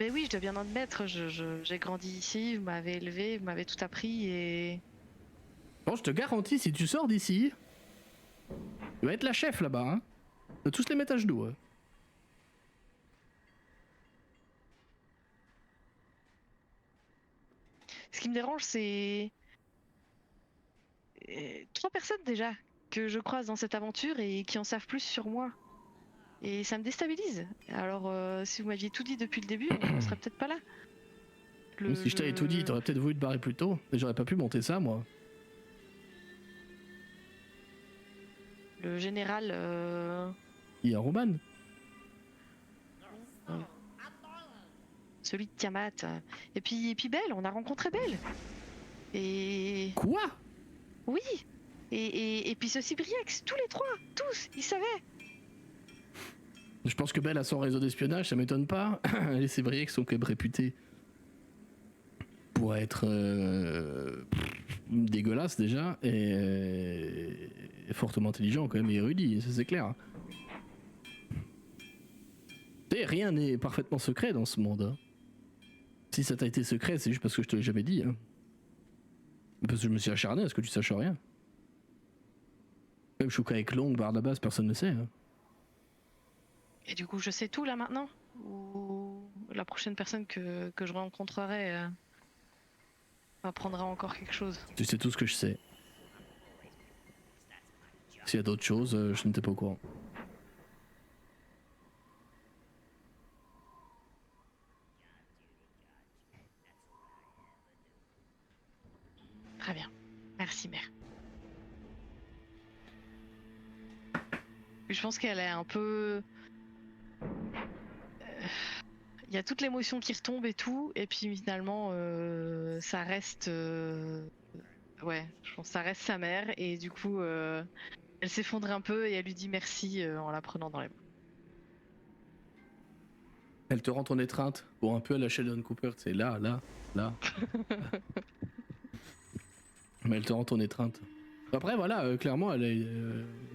Mais oui, je dois bien admettre, j'ai grandi ici, vous m'avez élevé, vous m'avez tout appris et... Bon, je te garantis, si tu sors d'ici, tu vas être la chef là-bas, hein. On va tous les mettre à genoux. Hein. Ce qui me dérange, c'est... 3 personnes déjà que je croise dans cette aventure et qui en savent plus sur moi. Et ça me déstabilise. Alors, si vous m'aviez tout dit depuis le début, on serait peut-être pas là. Même si je t'avais tout dit, t'aurais peut-être voulu te barrer plus tôt. Et j'aurais pas pu monter ça, moi. Le général... Il y a Roman. Celui de Tiamat. Et puis Belle, on a rencontré Belle. Et... Quoi? Oui. Et puis ce Cybriex, tous les 3, tous, ils savaient. Je pense que Belle a son réseau d'espionnage, ça m'étonne pas. Les Sébriques sont quand même réputés pour être dégueulasses déjà et fortement intelligents quand même et érudits, ça c'est clair. Et rien n'est parfaitement secret dans ce monde. Hein. Si ça t'a été secret, c'est juste parce que je te l'ai jamais dit. Hein. Parce que je me suis acharné à ce que tu saches rien. Même Chouka avec Long, Barnabas, personne ne sait. Hein. Et du coup, je sais tout là maintenant? Ou la prochaine personne que je rencontrerai m'apprendra encore quelque chose? Tu sais tout ce que je sais. S'il y a d'autres choses, je n'étais pas au courant. Très bien. Merci, mère. Je pense qu'elle est un peu... Il y a toute l'émotion qui retombe et tout, et puis finalement, ça reste... Ouais, je pense que ça reste sa mère, et du coup, elle s'effondre un peu et elle lui dit merci en la prenant dans les bras. Elle te rend ton étreinte pour un peu à la Sheldon Cooper, c'est là. Mais elle te rend ton étreinte. Après, voilà, clairement, elle est,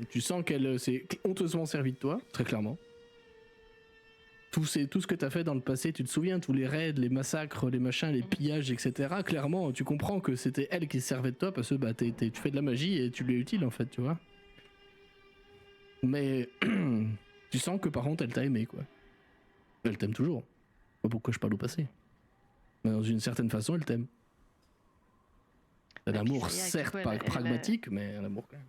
tu sens qu'elle s'est honteusement servie de toi, très clairement. Tout ce que t'as fait dans le passé, tu te souviens, tous les raids, les massacres, les machins, les pillages, etc. Clairement, tu comprends que c'était elle qui se servait de toi parce que bah, tu fais de la magie et tu lui es utile en fait, tu vois. Mais tu sens que par contre, elle t'a aimé, quoi. Elle t'aime toujours. Je sais pas pourquoi je parle au passé. Mais dans une certaine façon, elle t'aime. Un amour, certes, pas pragmatique, mais un amour quand même.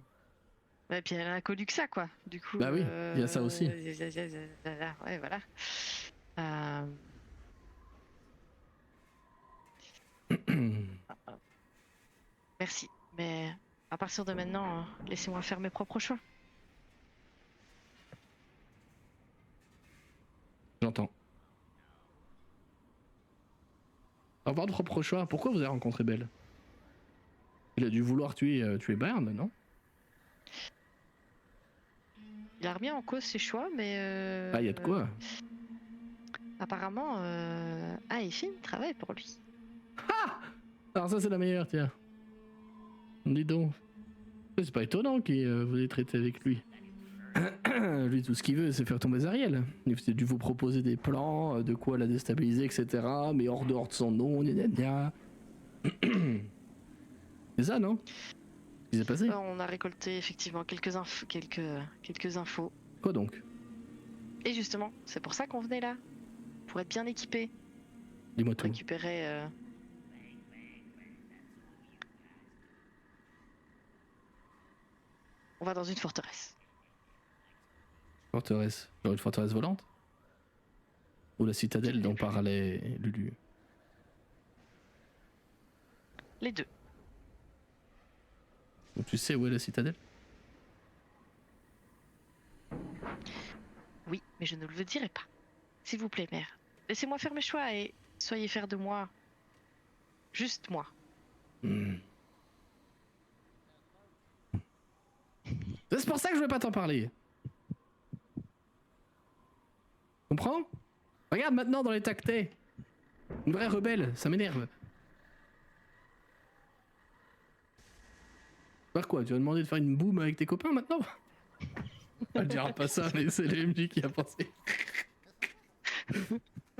Ouais, et puis elle a connu que ça, quoi. Du coup. Bah oui, il y a ça aussi. Ouais, voilà. Merci, mais à partir de maintenant, laissez-moi faire mes propres choix. J'entends. Avoir de propre choix, pourquoi vous avez rencontré Belle? Il a dû vouloir tuer Byrne, non? Il a remis en cause ses choix, mais... Ah, y a de quoi? Apparemment, Aefin travaille pour lui. Ah! Alors ça c'est la meilleure, tiens. Dis donc. C'est pas étonnant qu'il vous ait traité avec lui. Lui, tout ce qu'il veut, c'est faire tomber Zariel. Il a dû vous proposer des plans, de quoi la déstabiliser, etc. Mais hors de son nom, gna. C'est ça, non? Qu'est-ce qui s'est passé? On a récolté effectivement quelques infos. Quoi donc? Et justement, c'est pour ça qu'on venait là. Pour être bien équipé. Dis-moi tout. Récupérer... On va dans une forteresse. Forteresse? Genre une forteresse volante? Ou la citadelle dont parlait Lulu? Les deux. Donc tu sais où est la citadelle? Oui, mais je ne le dirai pas. S'il vous plaît, mère. Laissez-moi faire mes choix et soyez fiers de moi. Juste moi. C'est pour ça que je vais pas t'en parler. Comprends? Regarde maintenant dans les tactés. Une vraie rebelle, ça m'énerve. Faire quoi? Tu vas demander de faire une boum avec tes copains maintenant? Elle dira pas ça, mais c'est le MJ qui a pensé.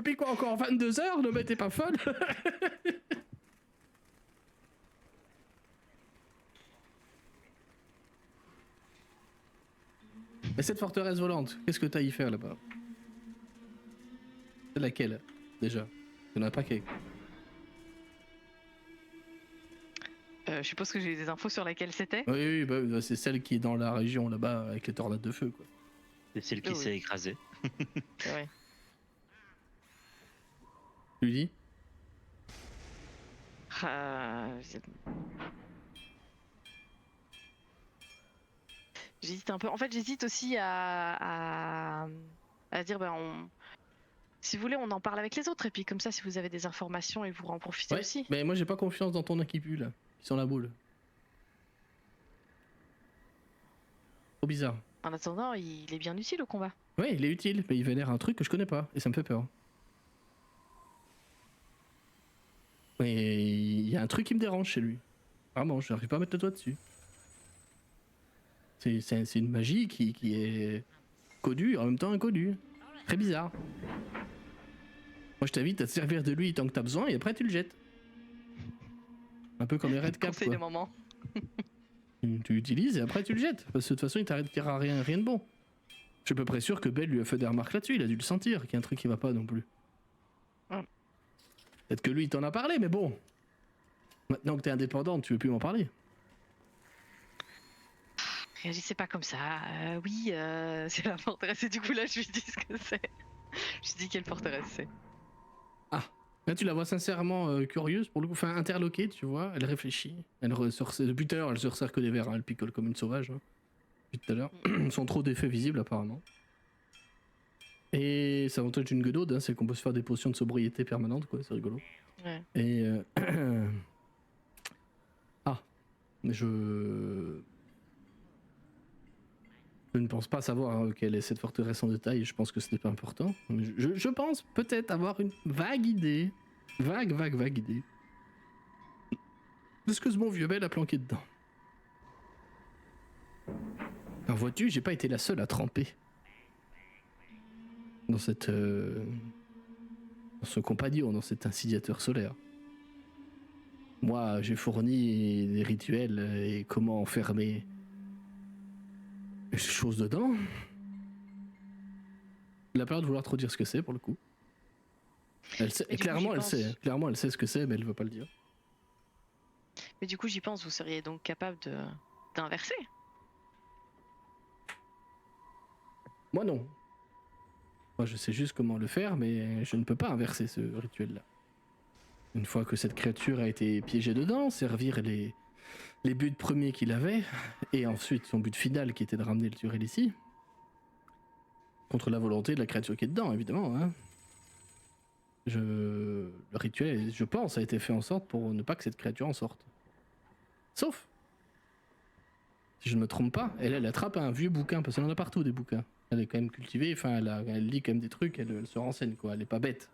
Depuis quoi, encore 22 heures? Ne mettez pas folle. Mais cette forteresse volante, qu'est-ce que t'as à y faire là-bas? C'est laquelle, déjà? Il y en a un paquet. Je suppose que j'ai eu des infos sur laquelle c'était. Oui, bah, c'est celle qui est dans la région là-bas avec les tornades de feu, quoi. C'est celle qui Oui. s'est écrasée. Ouais. Tu lui dis? J'hésite un peu. En fait, j'hésite aussi à dire, si vous voulez, on en parle avec les autres. Et puis comme ça, si vous avez des informations, et vous en profitez Ouais, aussi. mais moi j'ai pas confiance dans ton équipu là, qui sont la boule. Trop bizarre. En attendant, il est bien utile au combat. Ouais, il est utile, mais il vénère un truc que je connais pas, et ça me fait peur. Mais il y a un truc qui me dérange chez lui. Vraiment, je n'arrive pas à mettre le doigt dessus. C'est une magie qui est connue et en même temps inconnue. Très bizarre. Moi je t'invite à te servir de lui tant que t'as besoin et après tu le jettes. Un peu comme les Red Cap, Conseil de quoi. moment. Tu l'utilises et après tu le jettes. Parce que de toute façon il t'arrêtera rien de bon. Je suis à peu près sûr que Bell lui a fait des remarques là-dessus, il a dû le sentir, qu'il y a un truc qui va pas non plus. Peut-être que lui il t'en a parlé, mais bon. Maintenant que t'es indépendante, tu veux plus m'en parler. Réagissez pas comme ça. Oui, c'est la forteresse. Et du coup, là, je lui dis ce que c'est. Je lui dis quelle forteresse c'est. Là tu la vois sincèrement curieuse pour le coup, enfin interloquée, tu vois, elle réfléchit. Depuis tout à l'heure elle se resserre que des verres, hein. Elle picole comme une sauvage. Hein. Depuis tout à l'heure. Sans trop d'effets visibles apparemment. Et ça avantage d'une guedaude, hein, c'est qu'on peut se faire des potions de sobriété permanente, quoi, c'est rigolo. Ouais. Et ah, mais je ne pense pas savoir quelle est cette forteresse en détail, je pense que ce n'est pas important. Mais je pense peut-être avoir une vague idée, vague idée, de ce que ce bon vieux Bell a planqué dedans. Alors vois-tu, j'ai pas été la seule à tremper dans cette... dans ce compagnon, dans cet insidiateur solaire. Moi, j'ai fourni des rituels et comment enfermer les choses dedans. Elle a peur de vouloir trop dire ce que c'est pour le coup. Elle sait, Et du coup, clairement, j'y elle pense. sait. Clairement, elle sait ce que c'est, mais elle veut pas le dire. Mais du coup, j'y pense, vous seriez donc capable d'inverser. Moi, non. Moi, je sais juste comment le faire, mais je ne peux pas inverser ce rituel-là. Une fois que cette créature a été piégée dedans, servir les buts premiers qu'il avait, et ensuite son but final qui était de ramener le Turel ici, contre la volonté de la créature qui est dedans, évidemment. Hein. Le rituel, je pense, a été fait en sorte pour ne pas que cette créature en sorte. Sauf, si je ne me trompe pas, elle attrape un vieux bouquin, parce qu'elle en a partout des bouquins. Elle est quand même cultivée, enfin elle lit quand même des trucs, elle se renseigne, quoi. Elle est pas bête,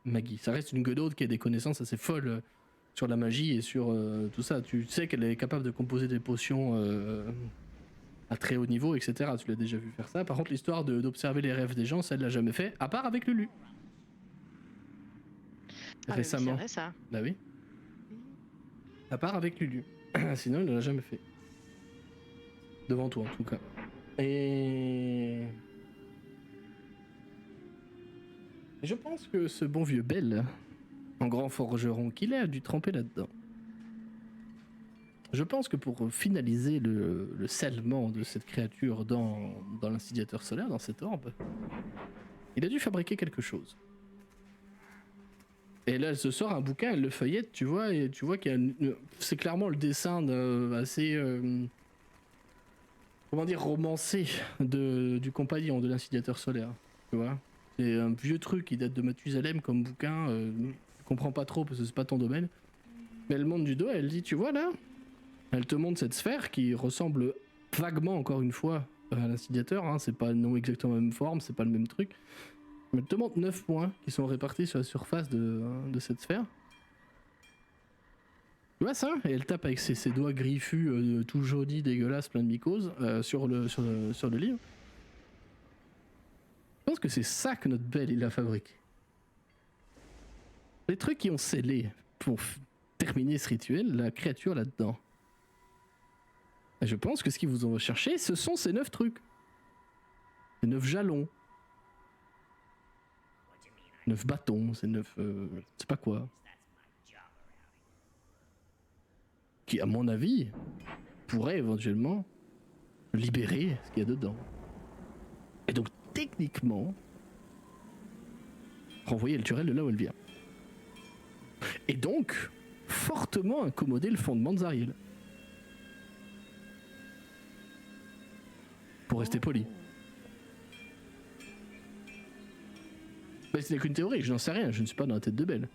Maggie. Ça reste une guedaude qui a des connaissances assez folles sur la magie et sur tout ça. Tu sais qu'elle est capable de composer des potions à très haut niveau, etc. Tu l'as déjà vu faire ça. Par contre, l'histoire d'observer les rêves des gens, ça elle l'a jamais fait, à part avec Lulu. Récemment. Oui, c'est vrai, ça. Bah oui. À part avec Lulu. Sinon, il ne l'a jamais fait. Devant toi, en tout cas. Et je pense que ce bon vieux Bell, en grand forgeron qu'il est, a dû tremper là-dedans. Je pense que pour finaliser le scellement de cette créature dans l'insidiateur solaire, dans cette orbe, il a dû fabriquer quelque chose. Et là, elle se sort un bouquin, elle le feuillette, tu vois, et tu vois qu'il y a c'est clairement le dessin assez... comment dire, romancé du compagnon de l'insidiateur solaire, tu vois. C'est un vieux truc qui date de Mathusalem comme bouquin, je comprends pas trop parce que c'est pas ton domaine. Mais elle monte du doigt, elle dit, tu vois là, elle te montre cette sphère qui ressemble vaguement, encore une fois, à l'insidiateur, hein, c'est pas non exactement la même forme, c'est pas le même truc. Mais elle te montre 9 points qui sont répartis sur la surface de cette sphère. Tu vois ça? Et elle tape avec ses doigts griffus, tout jaunis, dégueulasses, plein de mycoses, sur le livre. Je pense que c'est ça que notre Belle il a fabriqué. Les trucs qui ont scellé pour terminer ce rituel, la créature là-dedans. Et je pense que ce qu'ils vous ont recherché, ce sont ces 9 trucs. Ces 9 jalons. 9 bâtons, c'est 9... je sais pas quoi. Qui, à mon avis, pourrait éventuellement libérer ce qu'il y a dedans. Et donc, techniquement, renvoyer le Turel de là où elle vient. Et donc, fortement incommoder le fondement de Zariel. Pour rester poli. Mais ce n'est qu'une théorie, je n'en sais rien, je ne suis pas dans la tête de Belle.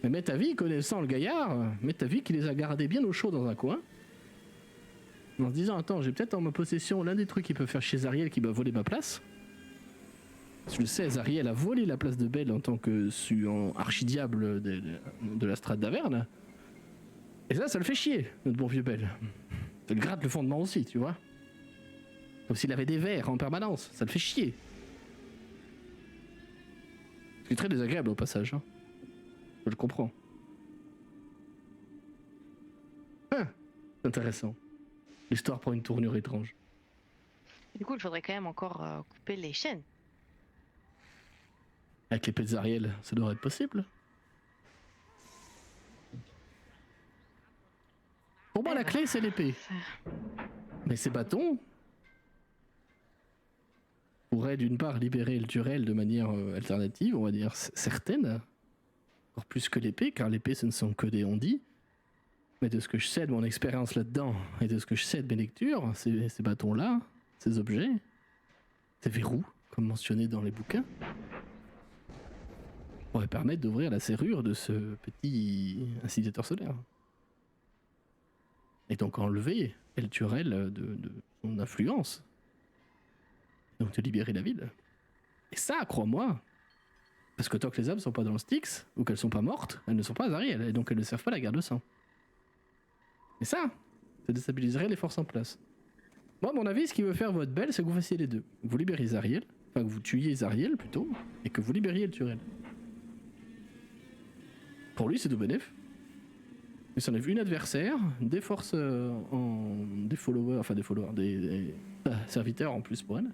Mais mets ta vie, connaissant le gaillard, mets ta vie qui les a gardés bien au chaud dans un coin. En se disant, attends, j'ai peut-être en ma possession l'un des trucs qui peut faire chez Zariel qui va voler ma place. Je le sais, Zariel a volé la place de Belle en tant que archidiable de la strate d'Averne. Et ça le fait chier, notre bon vieux Belle. Ça le gratte le fondement aussi, tu vois. Comme s'il avait des vers en permanence, ça le fait chier. C'est très désagréable au passage, hein. Je le comprends. Ah, c'est intéressant. L'histoire prend une tournure étrange. Du coup, il faudrait quand même encore couper les chaînes. Avec l'épée de Zariel, ça devrait être possible. Pour moi, la clé, c'est l'épée. Mais ces bâtons pourraient d'une part libérer le Turel de manière alternative, on va dire certaine. Encore plus que l'épée, car l'épée, ce ne sont que des ondits. Mais de ce que je sais de mon expérience là-dedans, et de ce que je sais de mes lectures, ces bâtons-là, ces objets, ces verrous, comme mentionné dans les bouquins, pourraient permettre d'ouvrir la serrure de ce petit incinerateur solaire. Et donc enlever El Turel de son influence. Donc de libérer la ville. Et ça, crois-moi, parce que tant que les âmes sont pas dans le Styx, ou qu'elles sont pas mortes, elles ne sont pas à Zariel, et donc elles ne servent pas la guerre de sang. Et ça déstabiliserait les forces en place. Moi, à mon avis, ce qui veut faire votre Belle, c'est que vous fassiez les deux. Vous libérez Zariel, enfin que vous tuiez Zariel plutôt, et que vous libériez le Turel. Pour lui, c'est tout bénef. Il s'en a vu une adversaire, des forces des followers, des serviteurs en plus pour elle.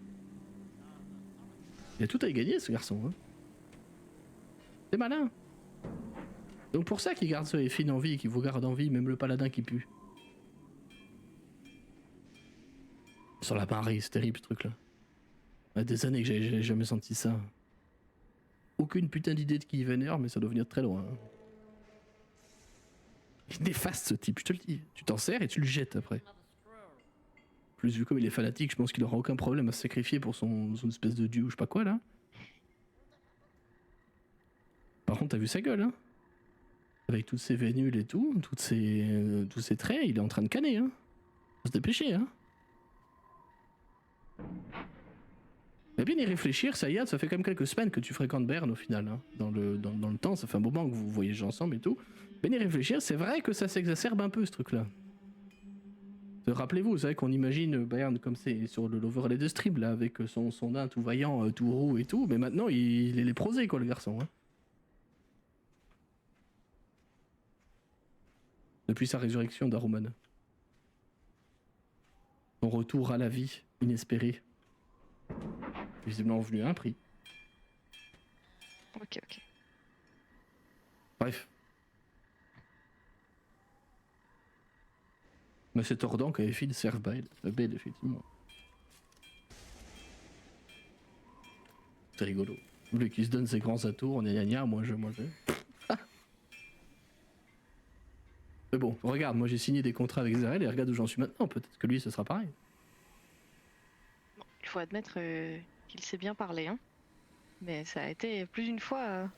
Il a tout à y gagner, ce garçon. Hein. C'est malin. Donc pour ça qu'il garde ce Effin en vie, qu'il vous garde en vie, même le paladin qui pue. Sur la marée, c'est terrible ce truc-là. Il y a des années que j'ai jamais senti ça. Aucune putain d'idée de qui il vénère, mais ça doit venir de très loin. Il est néfaste ce type, je te le dis. Tu t'en sers et tu le jettes après. Plus vu comme il est fanatique, je pense qu'il aura aucun problème à se sacrifier pour son espèce de dieu ou je sais pas quoi là. Par contre, t'as vu sa gueule, hein? Avec toutes ses vénules et tout, tous ses traits, il est en train de canner, hein? Faut se dépêcher, hein? Mais bien y réfléchir, Sayad, ça fait quand même quelques semaines que tu fréquentes Berne au final, hein? Dans le temps, ça fait un moment que vous voyagez ensemble et tout. Bien y réfléchir, c'est vrai que ça s'exacerbe un peu ce truc-là. Rappelez-vous, vous savez qu'on imagine Berne comme c'est sur l'overlay de Strib là, avec son nain tout vaillant, tout roux et tout, mais maintenant il est léprosé quoi le garçon. Hein. Depuis sa résurrection d'Aruman. Son retour à la vie inespéré. Visiblement venu à un prix. Ok. Bref. Mais c'est tordant qu'avait fait serve Belle, effectivement. C'est rigolo. Lui qui se donne ses grands atours, gna moi je. Mais bon, regarde, moi j'ai signé des contrats avec Zariel et regarde où j'en suis maintenant, peut-être que lui ce sera pareil. Bon, il faut admettre qu'il sait bien parler, hein. Mais ça a été plus d'une fois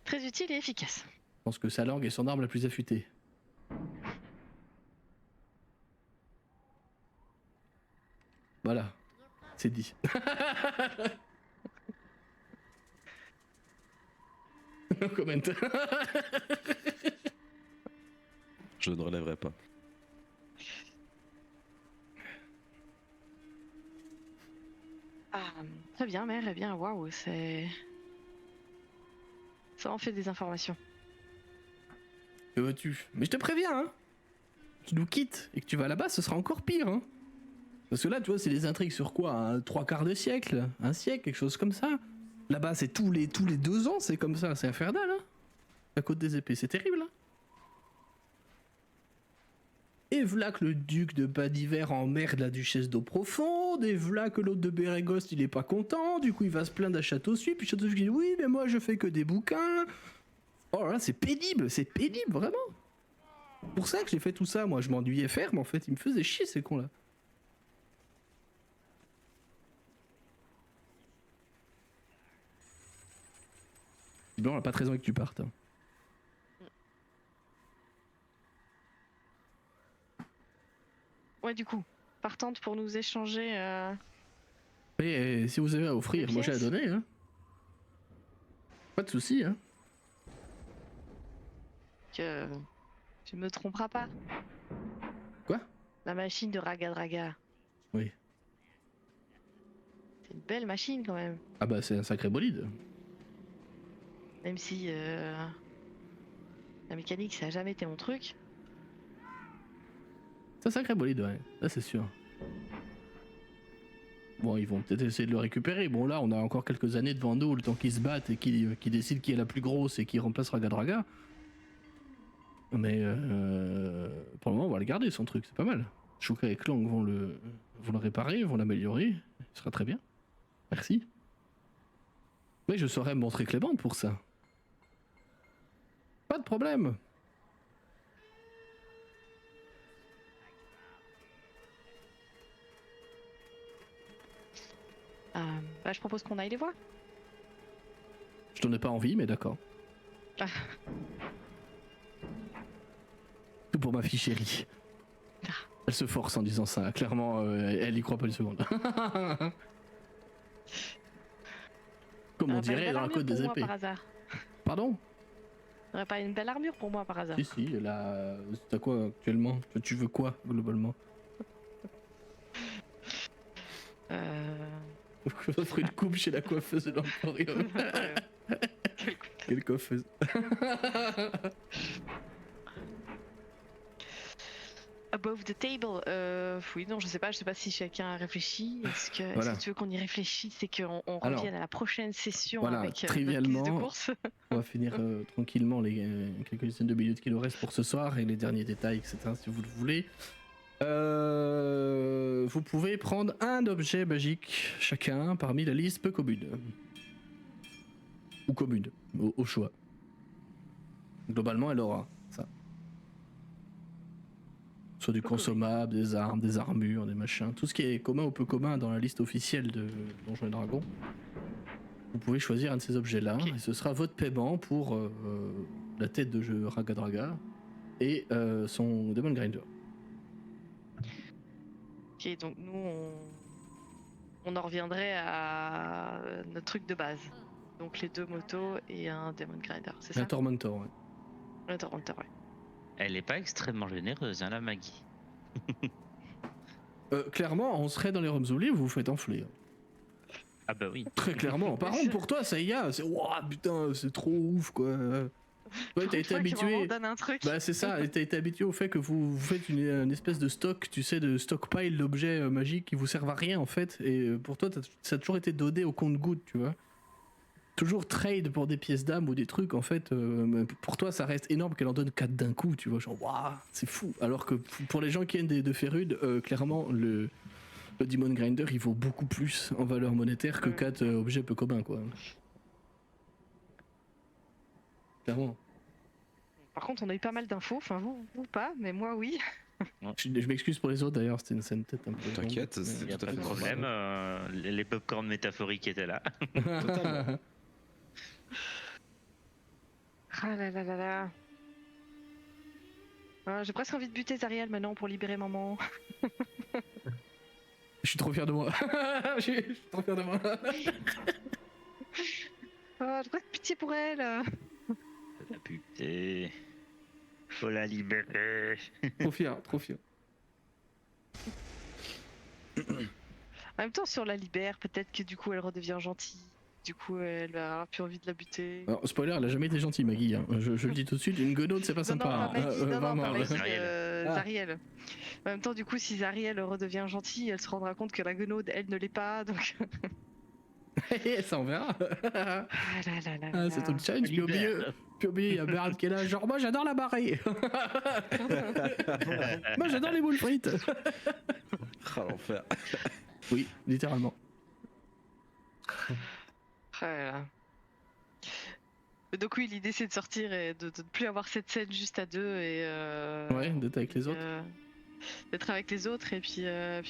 très utile et efficace. Je pense que sa langue est son arme la plus affûtée. Voilà, c'est dit. No comment. Je ne relèverai pas. Ah, très bien, mère. Eh bien, waouh, c'est Ça en fait des informations. Que veux-tu? Mais je te préviens, hein. Tu nous quittes et que tu vas là-bas, ce sera encore pire, hein. Parce que là, tu vois, c'est des intrigues sur quoi? 3/4 de siècle? Un siècle? Quelque chose comme ça? Là-bas, c'est tous les 2 ans, c'est comme ça. C'est infernal, hein. La côte des épées, c'est terrible, hein. Et v'là que le duc de Bas-d'Hiver emmerde la duchesse d'eau profonde, et v'là que l'autre de Bérégost il est pas content, du coup il va se plaindre à Château-Suif, puis Château-Suif dit oui mais moi je fais que des bouquins. Oh là c'est pénible vraiment. Pour ça que j'ai fait tout ça, moi je m'ennuyais faire, mais en fait ils me faisaient chier ces cons là. Bon on a pas très envie que tu partes. Hein. Ouais, du coup, partante pour nous échanger. Et si vous avez à offrir, Des moi j'ai à pièces donner, hein. Pas de soucis, hein. Que tu me tromperas pas. Quoi? La machine de Raga Draga. Oui. C'est une belle machine quand même. Ah bah c'est un sacré bolide. Même si la mécanique ça a jamais été mon truc. C'est un sacré bolide, ouais. Là c'est sûr. Bon, ils vont peut-être essayer de le récupérer. Bon, là, on a encore quelques années devant nous, le temps qu'ils se battent et qu'ils décident qui est la plus grosse et qui remplace Raga Draga. Mais pour le moment, on va le garder, son truc, c'est pas mal. Shuka et Klang vont le réparer, vont l'améliorer. Ce sera très bien. Merci. Mais je saurais me montrer clément pour ça. Pas de problème. Bah, je propose qu'on aille les voir. Je t'en ai pas envie, mais d'accord. Ah. Tout pour ma fille chérie. Elle se force en disant ça. Clairement, elle y croit pas une seconde. Comme on dirait dans la côte des épées. Par hasard. Pardon? T'aurais pas une belle armure pour moi par hasard? Si, là. T'as quoi actuellement? Tu veux quoi, globalement? Offre une coupe chez la coiffeuse de l'Emporium. Quelle coiffeuse. Above the table. Oui, non, je sais pas si chacun a réfléchi. Est-ce que, Voilà. est-ce que tu veux qu'on y réfléchisse et qu'on Alors, revienne à la prochaine session voilà, avec trivialement, notre liste de courses? On va finir tranquillement les quelques dizaines de minutes qui nous restent pour ce soir et les derniers détails, etc. si vous le voulez. Vous pouvez prendre un objet magique chacun parmi la liste peu commune. Ou commune, au choix. Globalement, elle aura ça. Soit du consommable, des armes, des armures, des machins. Tout ce qui est commun ou peu commun dans la liste officielle de Donjons et Dragons. Vous pouvez choisir un de ces objets-là, et ce sera votre paiement pour la tête de jeu Raga Draga et son Demon Grinder. Ok, donc nous, on en reviendrait à notre truc de base. Donc les 2 motos et un Demon Grinder, c'est ça? Un Tormentor, ouais. Un Tormentor, ouais. Elle est pas extrêmement généreuse, hein, la Maggie. Clairement, on serait dans les Roms oubliés, vous vous faites enfler. Ah bah oui. Très clairement. Par contre, pour toi, ça y est, c'est ouah, putain, c'est trop ouf, quoi. Ouais, t'as été habitué. Un truc. Bah, c'est ça, t'as été habitué au fait que vous faites une espèce de stock, tu sais, de stockpile d'objets magiques qui vous servent à rien, en fait. Et pour toi, ça a toujours été dodé au compte-gouttes, tu vois. Toujours trade pour des pièces d'âme ou des trucs, en fait. Pour toi, ça reste énorme qu'elle en donne 4 d'un coup, tu vois. Genre, waouh, c'est fou. Alors que pour les gens qui viennent de Férude, clairement, le Demon Grinder, il vaut beaucoup plus en valeur monétaire que 4 objets peu communs, quoi. Clairement. Par contre, on a eu pas mal d'infos, enfin vous pas, mais moi oui. Je m'excuse pour les autres d'ailleurs, c'était une scène peut-être un peu. T'inquiète, longue, c'est Il n'y a tout à pas fait de normal. problème, les popcorn métaphoriques étaient là. Totalement. Ah là là là là. Ah, j'ai presque envie de buter Zariel maintenant pour libérer maman. Je suis trop fier de moi. Je suis trop fier de moi. Ah, j'ai presque pitié pour elle. La putain. Faut la libérer. Trop fier, trop fier. En même temps, si on la libère, peut-être que du coup elle redevient gentille. Du coup, elle va avoir plus envie de la buter. Alors, spoiler, elle a jamais été gentille, Maggie. Hein. Je le dis tout de suite, une guenaude, c'est pas Non, sympa. non, pas hein. Maggie, non, Vraiment, pas Maggie, Zariel. Ah. Zariel. En même temps, du coup, si Zariel redevient gentille, elle se rendra compte que la guenaude, elle ne l'est pas, donc... Ça, on verra. Ah là là là Ah, c'est là. tout le challenge. Puis au milieu, il y a Bernard qui est là, genre, moi j'adore la marée. Moi j'adore les boules frites. Ah, l'enfer. Oui, littéralement. Ah là là. Donc oui, l'idée c'est de sortir et de ne plus avoir cette scène juste à deux et... Ouais, d'être avec les autres. D'être avec les autres et puis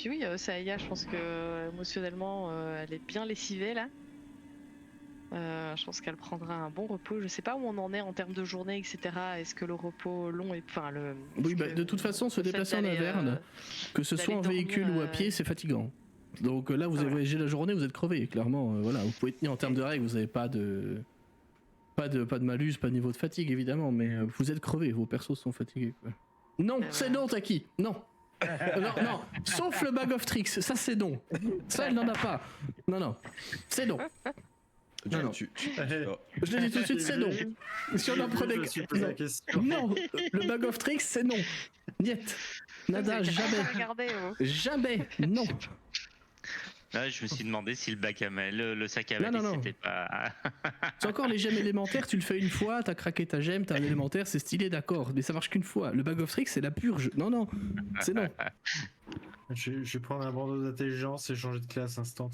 oui, Saïa, je pense que émotionnellement, elle est bien lessivée là. Je pense qu'elle prendra un bon repos. Je sais pas où on en est en termes de journée, etc. Est-ce que le repos long est... Enfin, le... Oui, est-ce bah, que de toute façon, se le fait déplacer en d'aller, Averne, que ce soit en d'aller véhicule dormir, ou à pied, c'est fatigant. Donc là, vous Ah, avez voilà. voyagé la journée, vous êtes crevé. Clairement, voilà, vous pouvez tenir en termes de règles, vous n'avez pas de malus, pas de niveau de fatigue évidemment, mais vous êtes crevé, vos persos sont fatigués. Quoi. Non, c'est voilà. non, Taki, non. Non, sauf le bag of tricks, ça c'est non. Ça, elle n'en a pas. Non, c'est non. Non, non. Tu- Je l'ai dit tout de suite, c'est non. Si on en prenait Je me suis posé non. la question. Non, le bag of tricks, c'est non. Niet. Nada, Vous avez qu'à jamais. regarder, oh. Jamais, non. Là, je me suis demandé si le sac à main, Non. c'était pas. C'est encore les gemmes élémentaires, tu le fais une fois, t'as craqué ta gemme, t'as un élémentaire, c'est stylé, d'accord, mais ça marche qu'une fois. Le bag of tricks, c'est la purge. Non, c'est non. Je vais prendre un bandeau d'intelligence et changer de classe instant.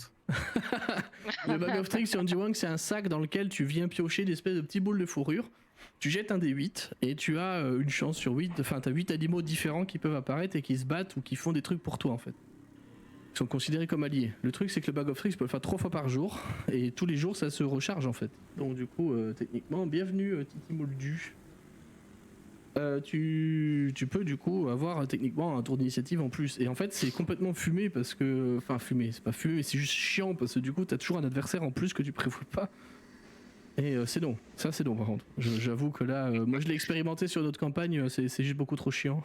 Le bag of tricks sur Jiwang, c'est un sac dans lequel tu viens piocher des espèces de petits boules de fourrure. Tu jettes un des 8 et tu as une chance sur 8, enfin t'as 8 animaux différents qui peuvent apparaître et qui se battent ou qui font des trucs pour toi en fait. Ils sont considérés comme alliés. Le truc c'est que le bag of tricks tu peux le faire 3 fois par jour et tous les jours ça se recharge en fait. Donc du coup techniquement bienvenue Titi Moldu. Tu peux du coup avoir techniquement un tour d'initiative en plus et en fait c'est complètement fumé parce que enfin fumé c'est pas fumé mais c'est juste chiant parce que du coup t'as toujours un adversaire en plus que tu prévois pas et c'est long, ça c'est long par contre. J'avoue que là moi je l'ai expérimenté sur d'autres campagnes, c'est juste beaucoup trop chiant.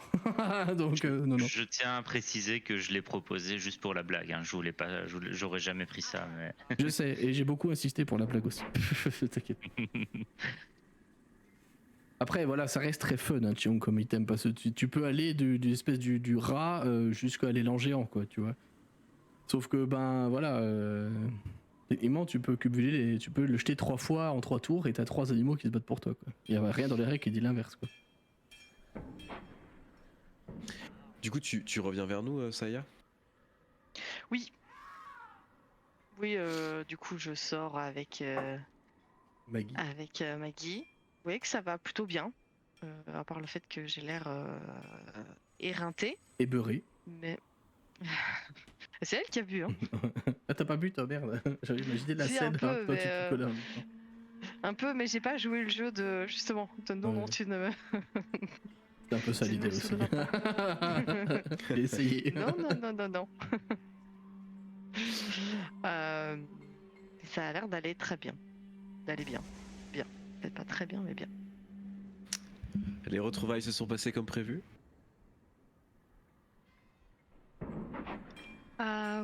Donc non. Je tiens à préciser que je l'ai proposé juste pour la blague. Hein. J'aurais jamais pris ça. Mais... Je sais et j'ai beaucoup insisté pour la blague aussi. T'inquiète. Après voilà ça reste très fun hein, Chiong comme item parce que tu peux aller du espèce du rat jusqu'à l'élan géant quoi tu vois. Sauf que ben voilà techniquement tu peux cumuler tu peux le jeter 3 fois en 3 tours et t'as 3 animaux qui se battent pour toi quoi. Il y a rien dans les règles qui dit l'inverse quoi. Du coup, tu reviens vers nous, Saya? Oui. Oui, du coup, je sors avec Maggie. Maggie. Vous voyez que ça va plutôt bien, à part le fait que j'ai l'air éreinté, Et beurré. mais c'est elle qui a bu, hein. Ah t'as pas bu toi merde. J'avais imaginé la Si, scène un peu, hein, toi mais, tu te colles en même temps. Un peu, mais j'ai pas joué le jeu de justement de non, Ouais. tu ne me... C'est un peu ça Tu ne l'idée me aussi. saouleras J'ai essayé. Non. Ça a l'air d'aller très bien, d'aller bien, peut-être pas très bien, mais bien. Les retrouvailles se sont passées comme prévu?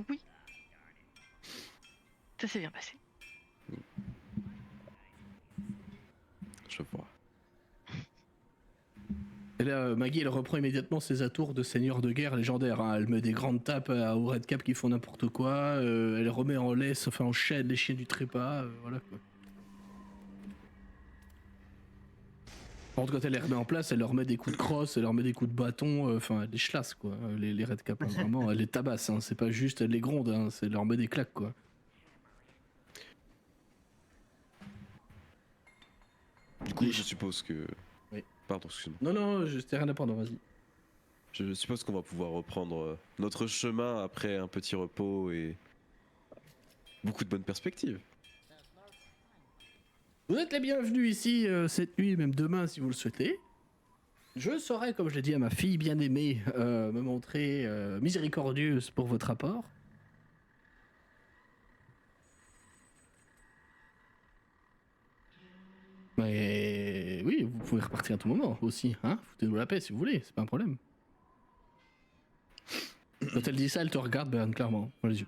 Oui, ça s'est bien passé. Je vois. Et là, Maggie, elle reprend immédiatement ses atours de seigneur de guerre légendaire. Hein. Elle met des grandes tapes aux Red Cap qui font n'importe quoi. Elle remet en laisse, enfin en chaîne les chiens du trépas. Voilà quoi. Par contre, quand elle les remet en place, elle leur met des coups de crosse, elle leur met des coups de bâton. Enfin, elle les chlasse quoi. Les Red Cap, hein, vraiment, elle les tabasse. Hein. C'est pas juste elle les gronde, hein. Elle leur met des claques quoi. Du coup, je suppose que... Oui. Pardon, excuse-moi. Non, je t'ai rien à prendre, vas-y. Je suppose qu'on va pouvoir reprendre notre chemin après un petit repos et beaucoup de bonnes perspectives. Vous êtes les bienvenus ici cette nuit, même demain si vous le souhaitez. Je saurai, comme je l'ai dit à ma fille bien-aimée, me montrer miséricordieuse pour votre apport. Mais oui, vous pouvez repartir à tout moment aussi, hein. Foutez-nous la paix si vous voulez, c'est pas un problème. Quand elle dit ça, elle te regarde, ben clairement, dans les yeux.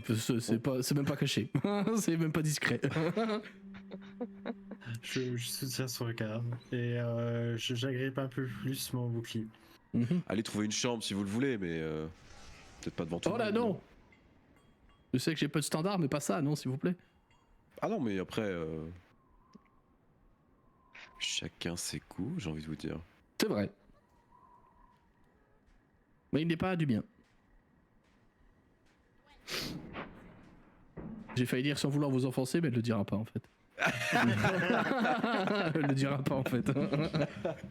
C'est même pas caché. C'est même pas discret. Je soutiens son regard et j'agrippe un peu plus mon bouclier. Mhm. Allez trouver une chambre si vous le voulez, mais peut-être pas devant tout Oh le là monde. non. Je sais que j'ai peu de standards, mais pas ça, non, s'il vous plaît. Ah non, mais après, chacun ses goûts, j'ai envie de vous dire. C'est vrai. Mais il n'est pas du bien. J'ai failli dire sans vouloir vous offenser, mais elle le dira pas en fait. Elle le dira pas en fait.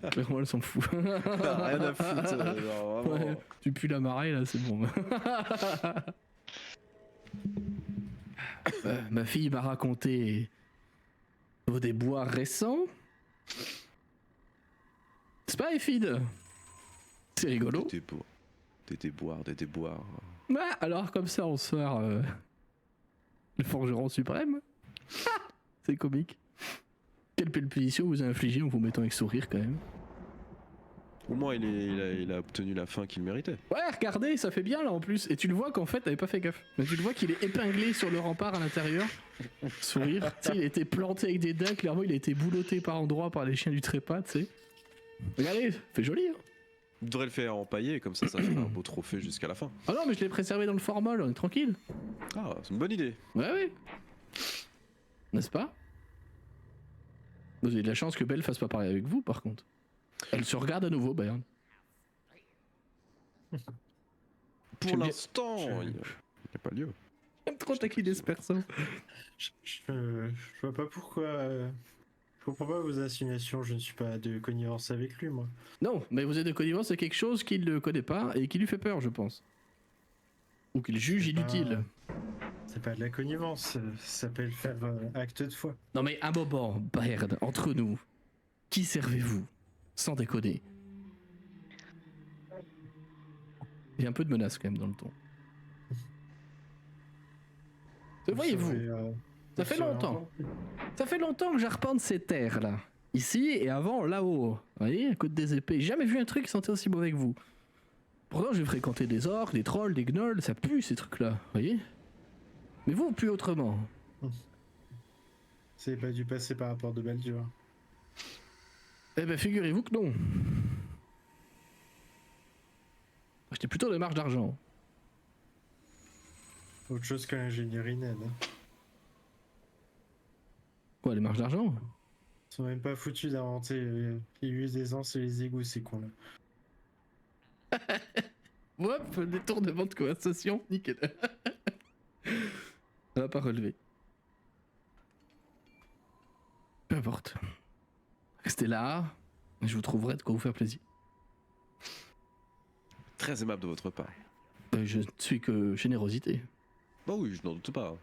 Clairement, elle s'en fout. Rien à foutre, genre, vraiment. Ouais, tu pues la marée là, c'est bon. Ma fille m'a raconté vos déboires récents. C'est pas Ephid? C'est rigolo. Des déboires. Ouais, alors comme ça on sort le forgeron suprême. C'est comique. Quelle belle punition vous a infligé en vous mettant avec sourire quand même. Au moins, il a obtenu la fin qu'il méritait. Ouais, regardez, ça fait bien là en plus. Et tu le vois qu'en fait, t'avais pas fait gaffe. Mais tu le vois qu'il est épinglé sur le rempart à l'intérieur. Sourire. Tu sais, il a été planté avec des dents. Clairement, il a été boulotté par endroits par les chiens du trépas, tu sais. Regardez, fait joli. Hein. Il devrait le faire empailler, comme ça ferait un beau trophée jusqu'à la fin. Ah non, mais je l'ai préservé dans le formol, on est tranquille. Ah, c'est une bonne idée. Ouais, ouais. N'est-ce pas? Vous avez de la chance que Belle fasse pas pareil avec vous, par contre. Elle se regarde à nouveau, Bayern. Pour J'aime bien- l'instant, il n'y a pas lieu. J'aime trop taquiner ce perso. Je vois pas pourquoi. Je comprends pas vos insinuations, je ne suis pas de connivence avec lui, moi. Non, mais vous êtes de connivence, c'est quelque chose qu'il ne connaît pas et qui lui fait peur, je pense. Ou qu'il juge C'est pas- inutile. C'est pas de la connivence, ça s'appelle faire acte de foi. Non mais un moment, Bayern, entre nous, qui servez-vous? Sans déconner. Il y a un peu de menace quand même dans le ton. Voyez-vous, ça fait longtemps. Ça fait longtemps que j'arpente ces terres là. Ici et avant là-haut. Vous voyez, à côté des épées. J'ai jamais vu un truc qui sentait aussi mauvais que vous. Pourtant j'ai fréquenté des orques, des trolls, des gnolls, ça pue ces trucs là, vous voyez. Mais vous, plus autrement. C'est pas dû passer par rapport de Baldur. Eh ben figurez-vous que non. J'étais plutôt des marges d'argent. Autre chose que l'ingénierie naine. Hein. Quoi, les marges d'argent? Ils sont même pas foutus d'inventer les huiles d'aisance et les égouts, ces cons là. Hop, détournement de conversation, nickel. Ça va pas relever. Peu importe. Restez là, et je vous trouverai de quoi vous faire plaisir. Très aimable de votre part. Je ne suis que générosité. Bah oui, je n'en doute pas.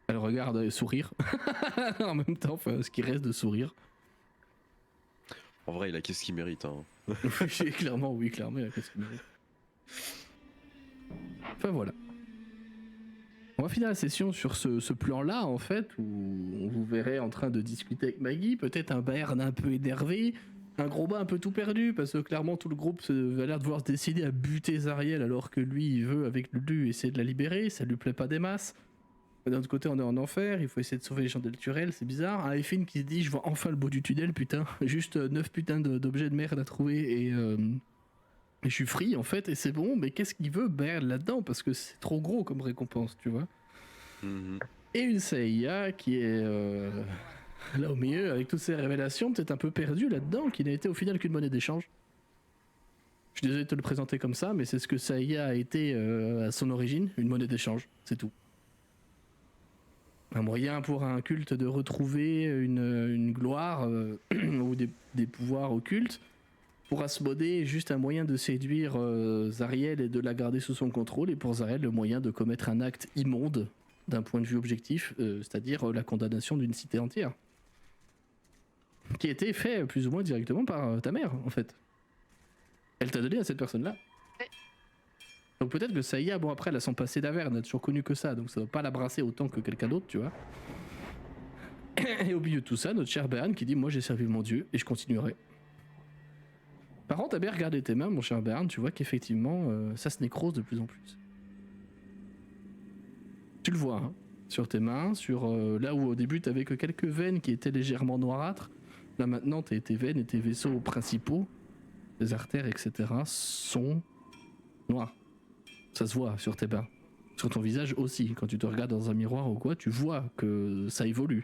Elle regarde sourire. En même temps, enfin, ce qui reste de sourire. En vrai, il a qu'est-ce qu'il mérite. Hein. Clairement, oui, clairement, qu'est-ce qu'il mérite. Enfin voilà. On va finir la session sur ce plan-là, en fait, où on vous verrait en train de discuter avec Maggie, peut-être un Bayern un peu énervé, un gros bas un peu tout perdu, parce que clairement tout le groupe a l'air de vouloir se décider à buter Zariel, alors que lui, il veut, avec Lulu, essayer de la libérer, ça lui plaît pas des masses. D'un autre côté, on est en enfer, il faut essayer de sauver les gens d'Elturel, c'est bizarre. Un Effin qui se dit, je vois enfin le bout du tunnel, putain. Juste 9 putains d'objets de merde à trouver, et je suis free, en fait, et c'est bon, mais qu'est-ce qu'il veut, Bayern, là-dedans? Parce que c'est trop gros comme récompense, tu vois. Mhm. Et une Seiya qui est là au milieu avec toutes ces révélations, peut-être un peu perdue là-dedans, qui n'a été au final qu'une monnaie d'échange. Je suis désolé de te le présenter comme ça, mais c'est ce que Seiya a été à son origine, une monnaie d'échange, c'est tout. Un moyen pour un culte de retrouver une gloire ou des pouvoirs occultes. Pour Asmodée, juste un moyen de séduire Zariel et de la garder sous son contrôle, et pour Zariel, le moyen de commettre un acte immonde d'un point de vue objectif, c'est-à-dire la condamnation d'une cité entière. Qui a été fait plus ou moins directement par ta mère, en fait. Elle t'a donné à cette personne-là. Ouais. Donc peut-être que Seiya, bon après, elle a son passé d'Averne, elle n'a toujours connu que ça, donc ça va pas la brasser autant que quelqu'un d'autre, tu vois. Et au milieu de tout ça, notre cher Béhan qui dit, moi j'ai servi mon dieu, et je continuerai. Par contre, t'as bien regardé tes mains, mon cher Béhan, tu vois qu'effectivement, ça se nécrose de plus en plus. Tu le vois, hein, sur tes mains, sur là où au début t'avais que quelques veines qui étaient légèrement noirâtres. Là maintenant, tes veines et tes vaisseaux principaux, tes artères, etc., sont noirs. Ça se voit sur tes mains. Sur ton visage aussi. Quand tu te regardes dans un miroir ou quoi, tu vois que ça évolue.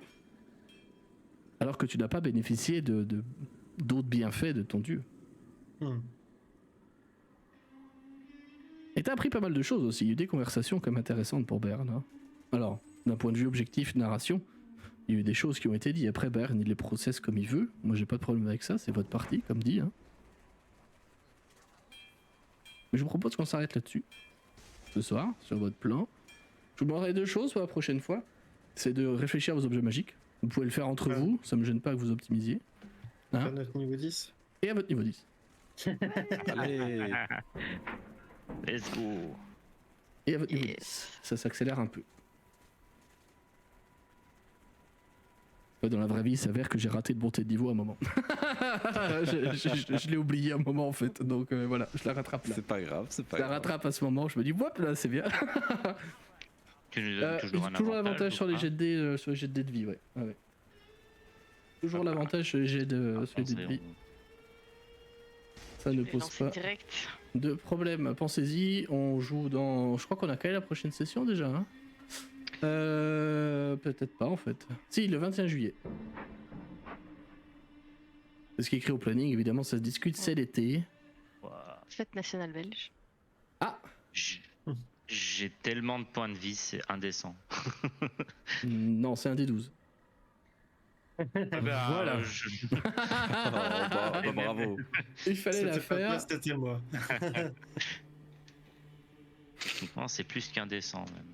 Alors que tu n'as pas bénéficié d'autres bienfaits de ton dieu. Hmm. Et t'as appris pas mal de choses aussi. Il y a eu des conversations comme intéressantes pour Bern. Hein. Alors, d'un point de vue objectif, narration, il y a eu des choses qui ont été dites. Après, Bern, il les processe comme il veut. Moi, j'ai pas de problème avec ça. C'est votre partie, comme dit. Hein. Mais je vous propose qu'on s'arrête là-dessus. Ce soir, sur votre plan. Je vous demanderai 2 choses pour la prochaine fois. C'est de réfléchir à vos objets magiques. Vous pouvez le faire entre vous. Ça me gêne pas que vous optimisiez. Hein. À notre niveau 10. Et à votre niveau 10. Allez. Let's go. Et à votre niveau 10. Ça s'accélère un peu. Dans la vraie vie, il s'avère que j'ai raté de montée de niveau à un moment. je l'ai oublié à un moment en fait, donc voilà, je la rattrape là. C'est pas grave, c'est pas Je la grave. rattrape à ce moment, je me dis, hop là, c'est bien. Tu nous donnes toujours un Toujours avantage l'avantage ou sur les pas jets de dés, sur les jets de dés de vie, ouais. Ouais. Toujours l'avantage sur les jets de, sur les dés de vie. Ça ne Je vais pose lancer pas direct. de problème. Pensez-y, on joue dans. Je crois qu'on a calé la prochaine session déjà. Hein. Peut-être pas en fait. Si, le 21 juillet. C'est ce qui est écrit au planning, évidemment, ça se discute, c'est l'été. Ouah. Fête nationale belge. Ah J'ai tellement de points de vie, c'est indécent. non, c'est un des 12. Ah ben, Voilà. Oh, bravo. Il fallait la C'était pas faire. toi, c'était moi. Techniquement, c'est plus qu'indécent même.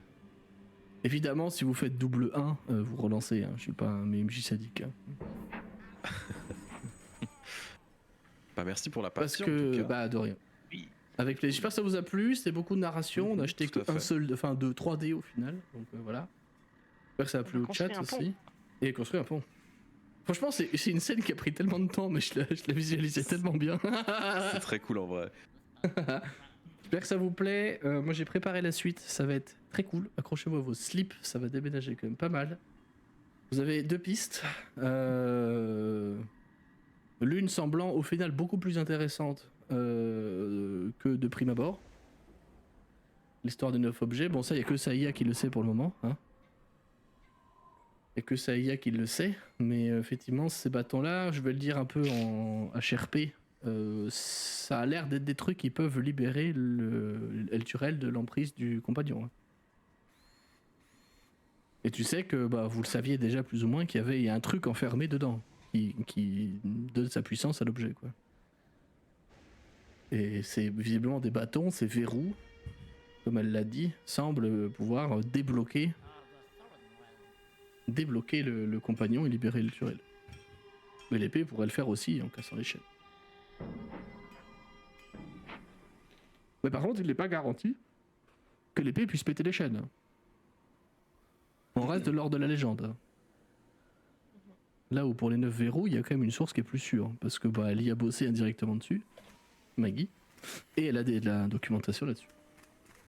Évidemment, si vous faites double 1, vous relancez. Hein. Je suis pas un MJ sadique. Hein. Bah merci pour la Parce partie en tout que, cas. bah, de rien. Oui. Avec plaisir. J'espère que ça vous a plu. C'était beaucoup de narration. On a acheté tout à qu'un fait. seul, enfin, 3D au final. Donc voilà. J'espère que ça a plu On a au chat construit un pont. aussi. Et construit un pont. Franchement, c'est une scène qui a pris tellement de temps, mais je la visualisais tellement bien. C'est très cool en vrai. J'espère que ça vous plaît. Moi, j'ai préparé la suite. Ça va être très cool. Accrochez-vous à vos slips. Ça va déménager quand même pas mal. Vous avez 2 pistes. L'une semblant au final beaucoup plus intéressante que de prime abord. L'histoire des 9 objets. Bon, ça, il n'y a que Saïa qui le sait pour le moment. Hein. Il n'y a que Saïa qui le sait. Mais effectivement, ces bâtons-là, je vais le dire un peu en HRP. Ça a l'air d'être des trucs qui peuvent libérer El Turel de l'emprise du compagnon. Hein. Et tu sais que bah, vous le saviez déjà plus ou moins qu'il y a un truc enfermé dedans qui donne sa puissance à l'objet. Quoi. Et c'est visiblement des bâtons, ces verrous, comme elle l'a dit, semblent pouvoir débloquer le compagnon et libérer El Turel. Mais l'épée pourrait le faire aussi en cassant les chaînes. Mais par contre, il n'est pas garanti que l'épée puisse péter les chaînes. On reste de l'ordre de la légende. Hein. Là où pour les 9 verrous, il y a quand même une source qui est plus sûre. Parce que bah, elle y a bossé indirectement dessus, Maggie. Et elle a de la documentation là-dessus.